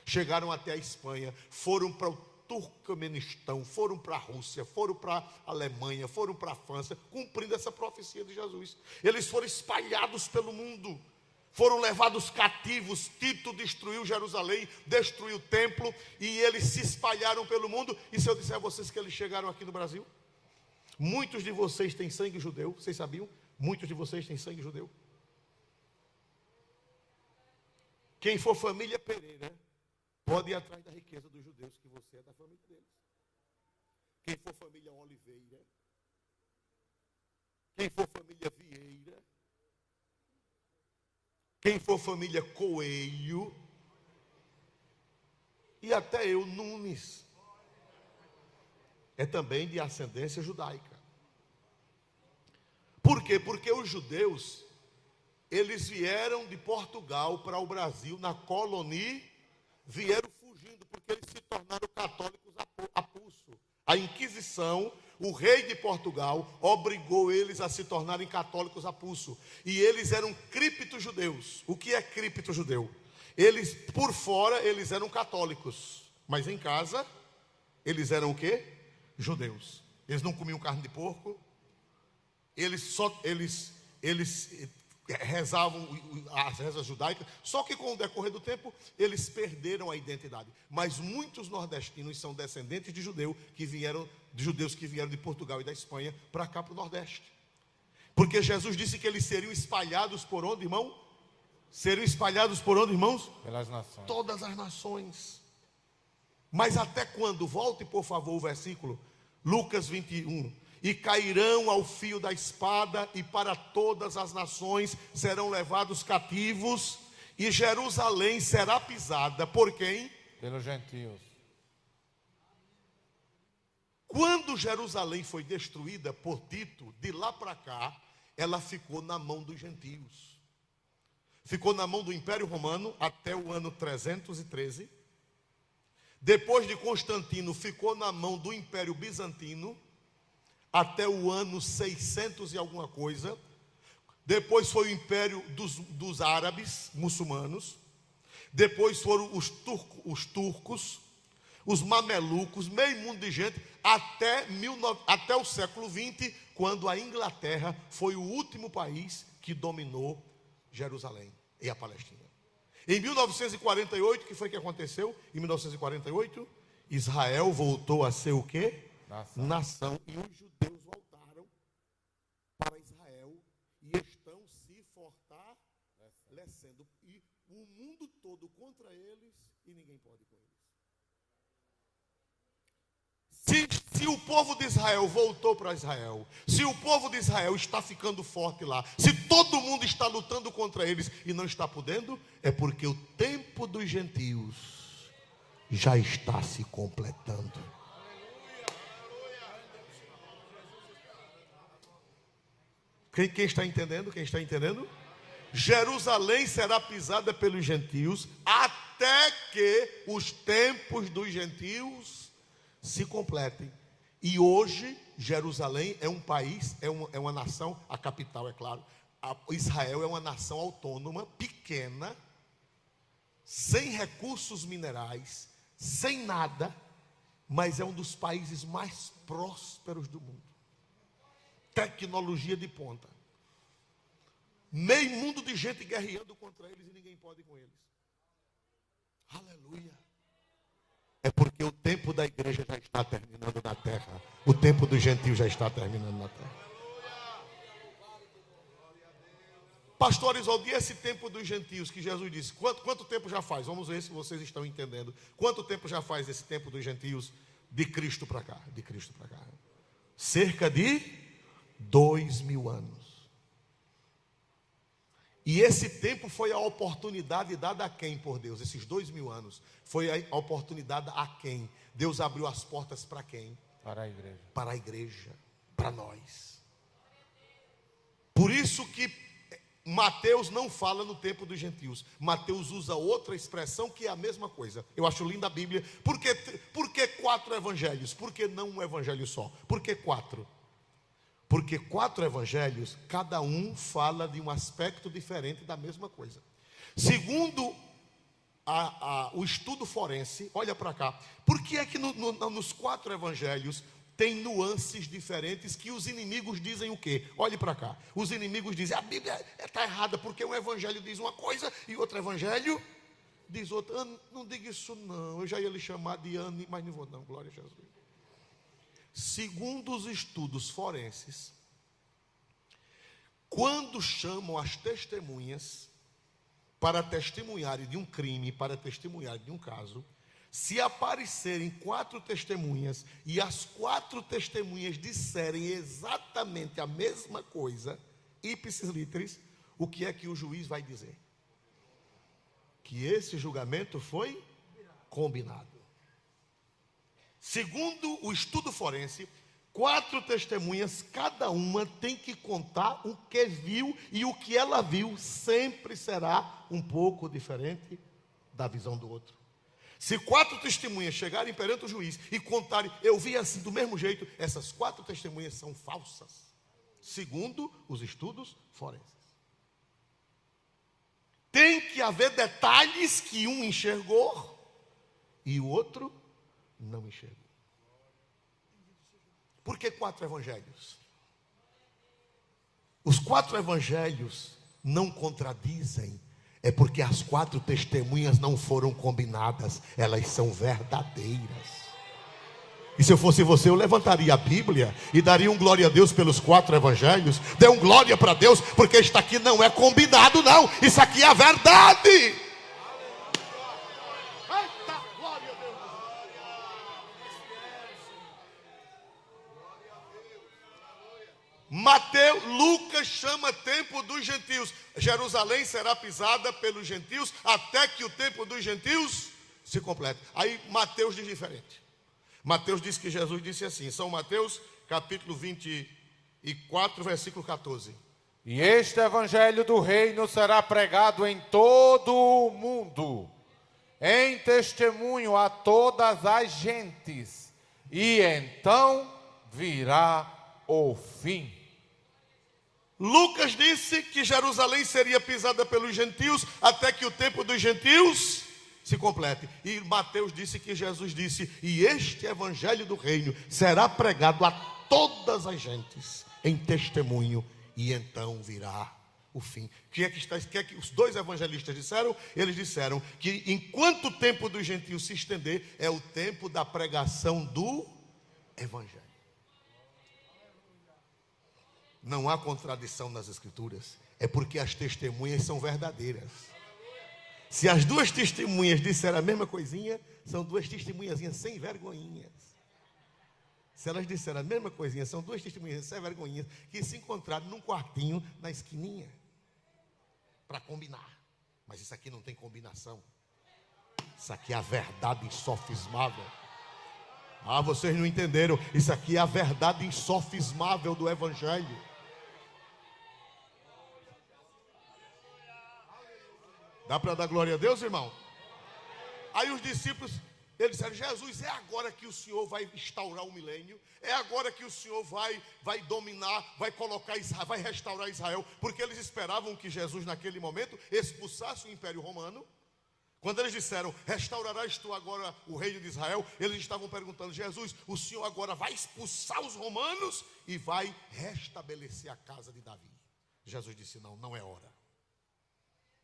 chegaram até a Espanha, foram para o Turcomenistão, foram para a Rússia, foram para a Alemanha, foram para a França, cumprindo essa profecia de Jesus. Eles foram espalhados pelo mundo, foram levados cativos. Tito destruiu Jerusalém, destruiu o templo, e eles se espalharam pelo mundo. E se eu disser a vocês que eles chegaram aqui no Brasil? Muitos de vocês têm sangue judeu, vocês sabiam? Muitos de vocês têm sangue judeu. Quem for família Pereira, pode ir atrás da riqueza dos judeus, que você é da família deles. Quem for família Oliveira, quem for família Vieira, quem for família Coelho, e até eu, Nunes, é também de ascendência judaica. Por quê? Porque os judeus, eles vieram de Portugal para o Brasil, na colônia, vieram fugindo, porque eles se tornaram católicos a pulso. A Inquisição, o rei de Portugal, obrigou eles a se tornarem católicos a pulso. E eles eram cripto-judeus. O que é cripto-judeu? Eles, por fora, eles eram católicos, mas em casa, eles eram o quê? Judeus. Eles não comiam carne de porco, eles rezavam as rezas judaicas, só que com o decorrer do tempo eles perderam a identidade. Mas muitos nordestinos são descendentes de judeus que vieram de Portugal e da Espanha para cá, para o Nordeste. Porque Jesus disse que eles seriam espalhados por onde, irmão? Seriam espalhados por onde, irmãos? Pelas nações. Todas as nações. Mas até quando? Volte, por favor, o versículo. Lucas 21. E cairão ao fio da espada, e para todas as nações serão levados cativos, e Jerusalém será pisada por quem? Pelos gentios. Quando Jerusalém foi destruída por Tito, de lá para cá, ela ficou na mão dos gentios. Ficou na mão do Império Romano até o ano 313. Depois de Constantino, ficou na mão do Império Bizantino até o ano 600 e alguma coisa. Depois foi o império dos árabes, muçulmanos. Depois foram os turcos, os mamelucos, meio mundo de gente, até o século XX, quando a Inglaterra foi o último país que dominou Jerusalém e a Palestina. Em 1948, o que foi que aconteceu? Em 1948, Israel voltou a ser o quê? Nação. E os judeus voltaram para Israel e estão se fortalecendo. E o mundo todo contra eles e ninguém pode com eles. Se o povo de Israel voltou para Israel, se o povo de Israel está ficando forte lá, se todo mundo está lutando contra eles e não está podendo, é porque o tempo dos gentios já está se completando. Quem está entendendo? Quem está entendendo? Jerusalém será pisada pelos gentios até que os tempos dos gentios se completem. E hoje Jerusalém é um país, é uma nação, a capital é claro, Israel é uma nação autônoma, pequena, sem recursos minerais, sem nada, mas é um dos países mais prósperos do mundo. Tecnologia de ponta. Meio mundo de gente guerreando contra eles e ninguém pode com eles. Aleluia. É porque o tempo da igreja já está terminando na terra. O tempo do gentio já está terminando na terra. Pastor Isolde, esse tempo dos gentios que Jesus disse, quanto tempo já faz? Vamos ver se vocês estão entendendo. Quanto tempo já faz esse tempo dos gentios de Cristo para cá? De Cristo para cá. Cerca de 2000 anos. E esse tempo foi a oportunidade dada a quem por Deus? Esses 2000 anos. Foi a oportunidade a quem? Deus abriu as portas para quem? Para a igreja. Para a igreja. Para nós. Por isso que Mateus não fala no tempo dos gentios. Mateus usa outra expressão que é a mesma coisa. Eu acho linda a Bíblia. Por que 4 evangelhos? Por que não um evangelho só? Por que 4? Porque 4 evangelhos, cada um fala de um aspecto diferente da mesma coisa. Segundo o estudo forense, olha para cá. Por que é que nos 4 evangelhos tem nuances diferentes que os inimigos dizem o quê? Olhe para cá. Os inimigos dizem, a Bíblia está errada, porque um evangelho diz uma coisa e outro evangelho diz outra. Não diga isso não, eu já ia lhe chamar de Anne, mas não vou não, glória a Jesus. Segundo os estudos forenses, quando chamam as testemunhas para testemunharem de um crime, para testemunharem de um caso, se aparecerem 4 testemunhas e as 4 testemunhas disserem exatamente a mesma coisa, ipsis literis, o que é que o juiz vai dizer? Que esse julgamento foi combinado. Segundo o estudo forense, 4 testemunhas, cada uma tem que contar o que viu, e o que ela viu sempre será um pouco diferente da visão do outro. Se 4 testemunhas chegarem perante o juiz e contarem, eu vi assim do mesmo jeito, essas 4 testemunhas são falsas, segundo os estudos forenses. Tem que haver detalhes que um enxergou e o outro não enxergou. Por que 4 evangelhos? Os 4 evangelhos não contradizem. É porque as 4 testemunhas não foram combinadas. Elas são verdadeiras. E se eu fosse você, eu levantaria a Bíblia e daria um glória a Deus pelos 4 evangelhos. Dê um glória para Deus, porque isto aqui não é combinado não. Isso aqui é a verdade. Lucas chama tempo dos gentios. Jerusalém será pisada pelos gentios até que o tempo dos gentios se complete. Aí Mateus diz diferente. Mateus diz que Jesus disse assim, São Mateus capítulo 24, versículo 14. E este evangelho do reino será pregado em todo o mundo, em testemunho a todas as gentes, e então virá o fim. Lucas disse que Jerusalém seria pisada pelos gentios até que o tempo dos gentios se complete. E Mateus disse que Jesus disse, e este evangelho do reino será pregado a todas as gentes em testemunho, e então virá o fim. O que é que os dois evangelistas disseram? Eles disseram que enquanto o tempo dos gentios se estender, é o tempo da pregação do evangelho. Não há contradição nas escrituras, é porque as testemunhas são verdadeiras. Se as duas testemunhas disseram a mesma coisinha, são duas testemunhazinhas sem vergonhinhas. Se elas disseram a mesma coisinha, são duas testemunhas sem vergonhinhas que se encontraram num quartinho na esquininha para combinar. Mas isso aqui não tem combinação. Isso aqui é a verdade insofismável. Ah, vocês não entenderam. Isso aqui é a verdade insofismável do evangelho. Dá para dar glória a Deus, irmão? Aí os discípulos, eles disseram: Jesus, é agora que o Senhor vai instaurar o milênio? É agora que o Senhor vai dominar, vai colocar Israel, vai restaurar Israel? Porque eles esperavam que Jesus naquele momento expulsasse o Império Romano. Quando eles disseram: restaurarás tu agora o reino de Israel, eles estavam perguntando: Jesus, o Senhor agora vai expulsar os romanos e vai restabelecer a casa de Davi? Jesus disse: não, não é hora.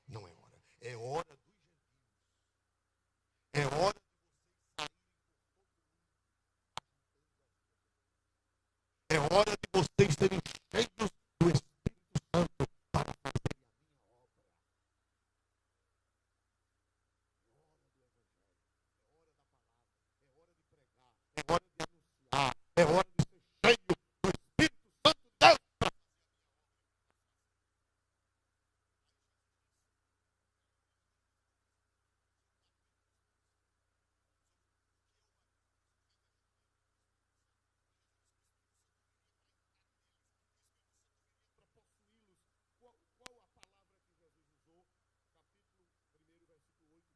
Não é hora. É hora dos gentios. É hora de vocês saírem. É hora de vocês serem cheios do Espírito Santo para fazer a minha obra. É hora do Evangelho. É hora da palavra. É hora de pregar. É hora de ser cheio do Espírito Santo de Deus. Qual a palavra que Jesus usou? Capítulo 1, versículo 8 de Atos dos Apóstolos.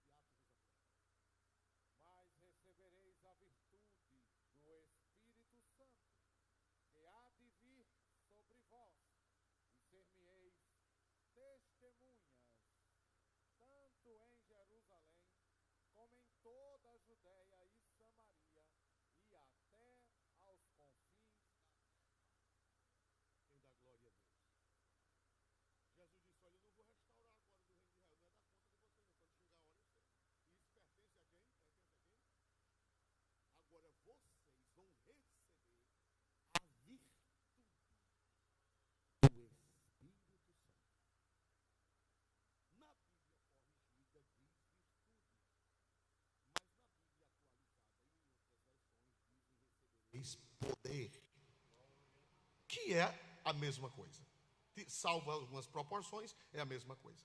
Mas recebereis a virtude do Espírito Santo, que há de vir sobre vós, e ser-me-eis testemunhas, tanto em Jerusalém, como em toda a Judéia e Samaria, e até aos confins da terra. Quem dá glória a Deus? Jesus disse: olha, eu não vou restaurar agora do reino de Israel, não é da conta de vocês, não. Quando chegar a hora eu sei. E isso pertence a quem? Pertence a quem? Agora vocês vão receber a virtude do Espírito Santo. Na Bíblia corrigida diz virtude, mas na Bíblia atualizada e em outras versões dizem recebereis poder, que é a mesma coisa. Salvo algumas proporções, é a mesma coisa.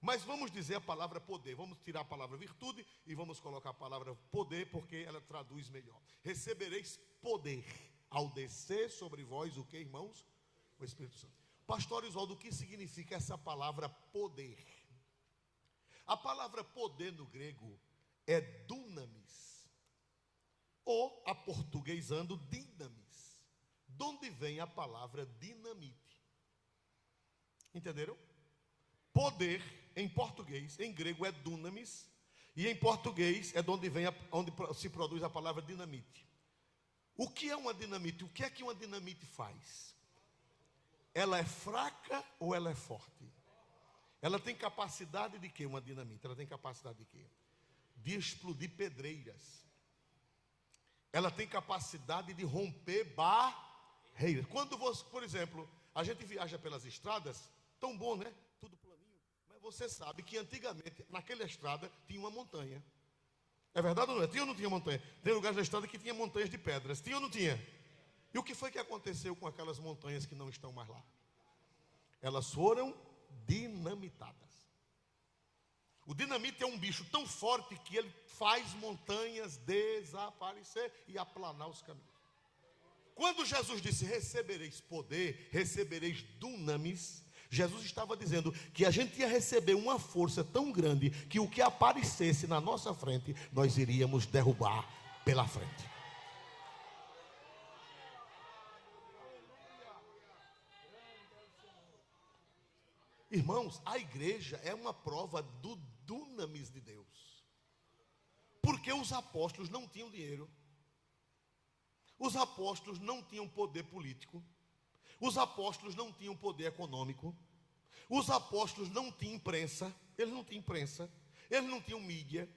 Mas vamos dizer a palavra poder. Vamos tirar a palavra virtude e vamos colocar a palavra poder, porque ela traduz melhor. Recebereis poder ao descer sobre vós o que, irmãos? O Espírito Santo. Pastor Oswaldo, o que significa essa palavra poder? A palavra poder no grego é dunamis, ou aportuguesando dinamis, de onde vem a palavra dinamite. Entenderam? Poder, em português, em grego é dunamis, e em português é de onde se produz a palavra dinamite. O que é uma dinamite? O que é que uma dinamite faz? Ela é fraca ou ela é forte? Ela tem capacidade de quê, uma dinamite? Ela tem capacidade de quê? De explodir pedreiras. Ela tem capacidade de romper barreiras. Quando você, por exemplo, a gente viaja pelas estradas, tão bom, né? Tudo planinho. Mas você sabe que antigamente, naquela estrada, tinha uma montanha. É verdade ou não é? Tinha ou não tinha montanha? Tem lugares da estrada que tinha montanhas de pedras. Tinha ou não tinha? E o que foi que aconteceu com aquelas montanhas que não estão mais lá? Elas foram dinamitadas. O dinamite é um bicho tão forte que ele faz montanhas desaparecer e aplanar os caminhos. Quando Jesus disse: recebereis poder, recebereis dunamis, Jesus estava dizendo que a gente ia receber uma força tão grande que o que aparecesse na nossa frente, nós iríamos derrubar pela frente. Irmãos, a igreja é uma prova do dunamis de Deus. Porque os apóstolos não tinham dinheiro. Os apóstolos não tinham poder político. Os apóstolos não tinham poder econômico. Os apóstolos não tinham imprensa, eles não tinham mídia,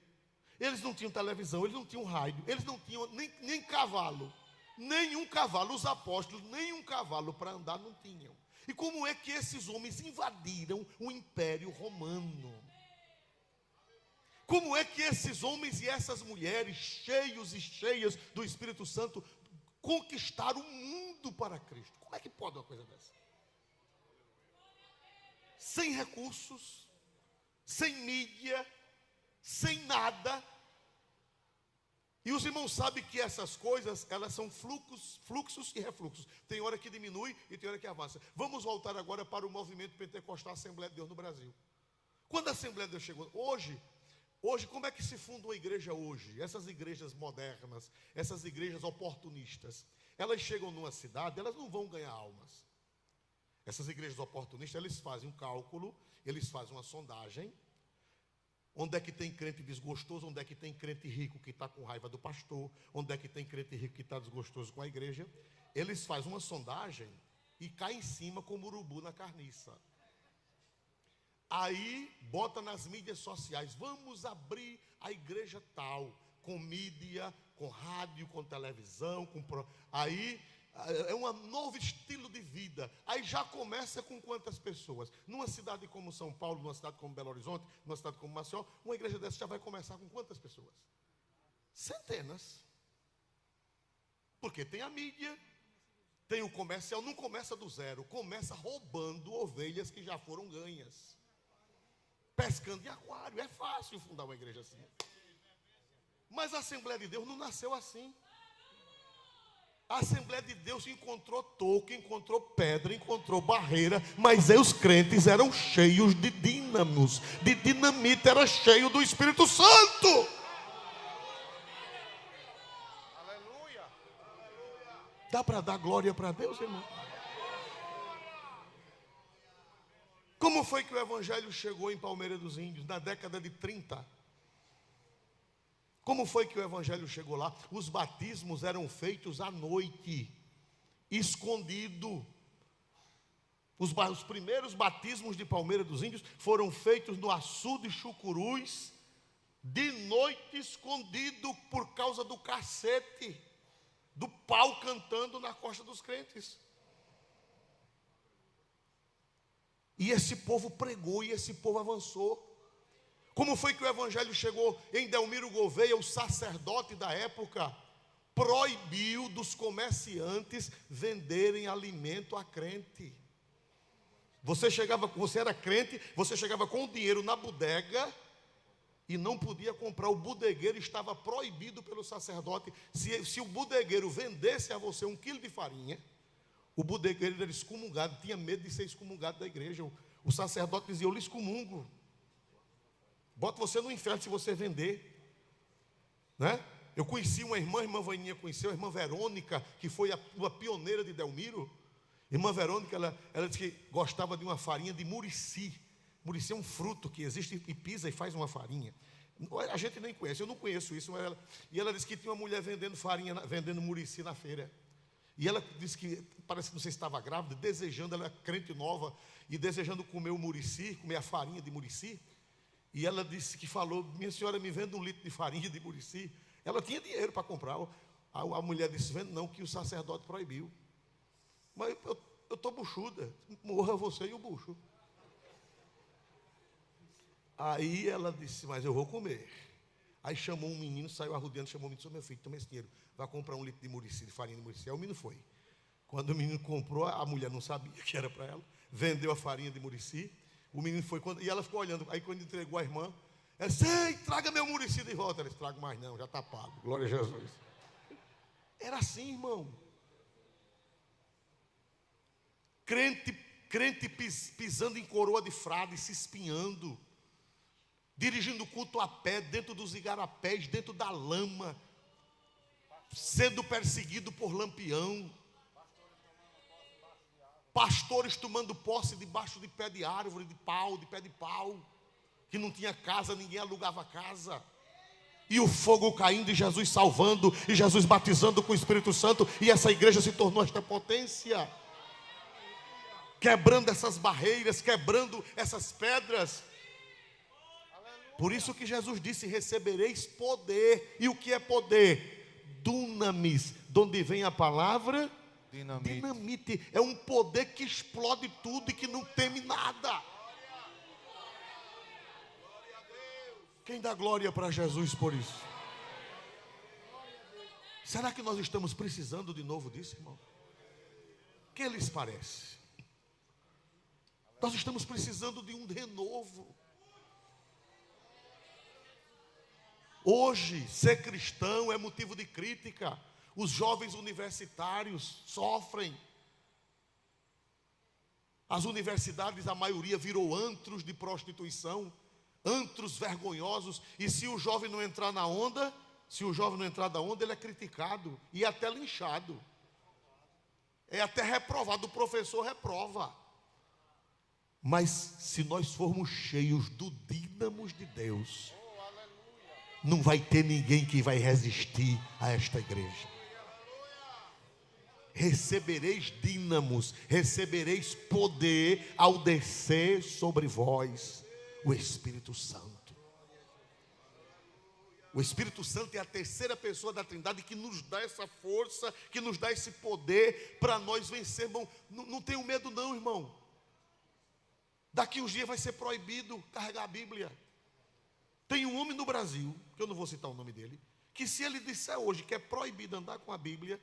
eles não tinham televisão, eles não tinham rádio, eles não tinham nem cavalo, nenhum cavalo. Os apóstolos, nenhum cavalo para andar não tinham. E como é que esses homens invadiram o Império Romano? Como é que esses homens e essas mulheres, cheios e cheias do Espírito Santo, conquistaram o mundo para Cristo? Como é que pode uma coisa dessa? Sem recursos, sem mídia, sem nada. E os irmãos sabem que essas coisas, elas são fluxos e refluxos. Tem hora que diminui e tem hora que avança. Vamos voltar agora para o movimento pentecostal Assembleia de Deus no Brasil. Quando a Assembleia de Deus chegou, hoje como é que se funda uma igreja hoje? Essas igrejas modernas, essas igrejas oportunistas, elas chegam numa cidade, elas não vão ganhar almas. Essas igrejas oportunistas, eles fazem um cálculo, eles fazem uma sondagem. Onde é que tem crente desgostoso? Onde é que tem crente rico que está com raiva do pastor? Onde é que tem crente rico que está desgostoso com a igreja? Eles fazem uma sondagem e caem em cima como urubu na carniça. Aí bota nas mídias sociais: vamos abrir a igreja tal, com mídia, com rádio, com televisão, aí é um novo estilo de vida. Aí já começa com quantas pessoas? Numa cidade como São Paulo, numa cidade como Belo Horizonte, numa cidade como Maceió, uma igreja dessa já vai começar com quantas pessoas? Centenas. Porque tem a mídia, tem o comercial. Não começa do zero, começa roubando ovelhas que já foram ganhas, pescando em aquário. É fácil fundar uma igreja assim. Mas a Assembleia de Deus não nasceu assim. A Assembleia de Deus encontrou toco, encontrou pedra, encontrou barreira, mas aí os crentes eram cheios de dínamos, de dinamite, era cheio do Espírito Santo. Aleluia. Dá para dar glória para Deus, irmão? Como foi que o Evangelho chegou em Palmeira dos Índios, na década de 30? Como foi que o Evangelho chegou lá? Os batismos eram feitos à noite, escondido. Os primeiros batismos de Palmeira dos Índios foram feitos no açude Chucuruz, de noite, escondido, por causa do cacete, do pau cantando na costa dos crentes. E esse povo pregou, e esse povo avançou. Como foi que o Evangelho chegou em Delmiro Gouveia? O sacerdote da época proibiu dos comerciantes venderem alimento a crente. Você era crente, você chegava com o dinheiro na bodega e não podia comprar. O bodegueiro estava proibido pelo sacerdote. Se o bodegueiro vendesse a você 1 quilo de farinha, o bodegueiro era excomungado, tinha medo de ser excomungado da igreja. O sacerdote dizia: eu lhe excomungo. Bota você no inferno se você vender, né? Eu conheci uma irmã, a irmã Vaninha conheceu, a irmã Verônica, que foi uma pioneira de Delmiro. Irmã Verônica, ela disse que gostava de uma farinha de murici. Murici é um fruto que existe e pisa e faz uma farinha. A gente nem conhece, eu não conheço isso. E ela disse que tinha uma mulher vendendo farinha, vendendo murici na feira. E ela disse que, parece que não sei se estava grávida, desejando, ela é crente nova, e desejando comer o murici, comer a farinha de murici. E ela disse que falou: minha senhora, me vende 1 litro de farinha de murici. Ela tinha dinheiro para comprar. A mulher disse: vende não, que o sacerdote proibiu. Mas eu estou buchuda, morra você e o bucho. Aí ela disse: mas eu vou comer. Aí chamou um menino, saiu arrodeando, chamou o menino: meu filho, toma esse dinheiro, vai comprar 1 litro de murici, de farinha de murici. Aí o menino foi. Quando o menino comprou, a mulher não sabia que era para ela, vendeu a farinha de murici. O menino foi, e ela ficou olhando. Aí quando entregou a irmã, ela disse: ei, traga meu murici de volta. Ela disse: trago mais não, já está pago. Glória a Jesus. Era assim, irmão. Crente pisando em coroa de frade, se espinhando, dirigindo culto a pé, dentro dos igarapés, dentro da lama, sendo perseguido por lampião. Pastores tomando posse debaixo de pé de árvore, de pé de pau, que não tinha casa, ninguém alugava casa. E o fogo caindo, e Jesus salvando, e Jesus batizando com o Espírito Santo, e essa igreja se tornou esta potência. quebrando essas barreiras, quebrando essas pedras. Por isso que Jesus disse: recebereis poder. E o que é poder? Dunamis, de onde vem a palavra dinamite. É um poder que explode tudo e que não teme nada. Quem dá glória para Jesus por isso? Será que nós estamos precisando de novo disso, irmão? O que lhes parece? Nós estamos precisando de um renovo. Hoje, ser cristão é motivo de crítica. Os jovens universitários sofrem. As universidades, a maioria, virou antros de prostituição, antros vergonhosos. E se o jovem não entrar na onda, ele é criticado e até linchado. É até reprovado, o professor reprova. Mas se nós formos cheios do dínamos de Deus, não vai ter ninguém que vai resistir a esta igreja. Recebereis dínamos, recebereis poder ao descer sobre vós o Espírito Santo. O Espírito Santo é a terceira pessoa da Trindade que nos dá essa força, que nos dá esse poder para nós vencermos. Não tenham medo não, irmão. Daqui uns dias vai ser proibido carregar a Bíblia. Tem um homem no Brasil, que eu não vou citar o nome dele, que se ele disser hoje que é proibido andar com a Bíblia,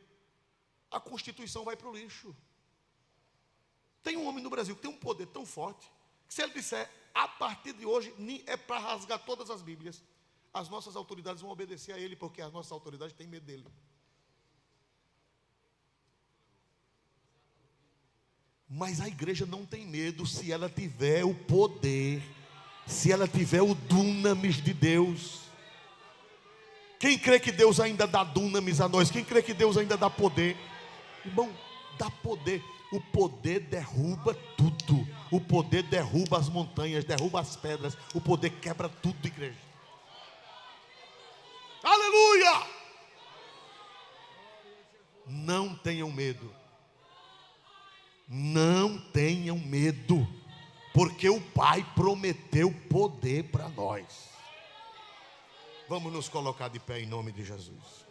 a Constituição vai para o lixo. Tem um homem no Brasil que tem um poder tão forte, que se ele disser, a partir de hoje, é para rasgar todas as Bíblias, as nossas autoridades vão obedecer a ele, porque as nossas autoridades têm medo dele. Mas a igreja não tem medo se ela tiver o poder, se ela tiver o dunamis de Deus. Quem crê que Deus ainda dá dunamis a nós? Quem crê que Deus ainda dá poder? Irmão, dá poder. O poder derruba tudo. O poder derruba as montanhas, derruba as pedras. O poder quebra tudo, igreja. Aleluia! Não tenham medo. Não tenham medo, porque o Pai prometeu poder para nós. Vamos nos colocar de pé em nome de Jesus.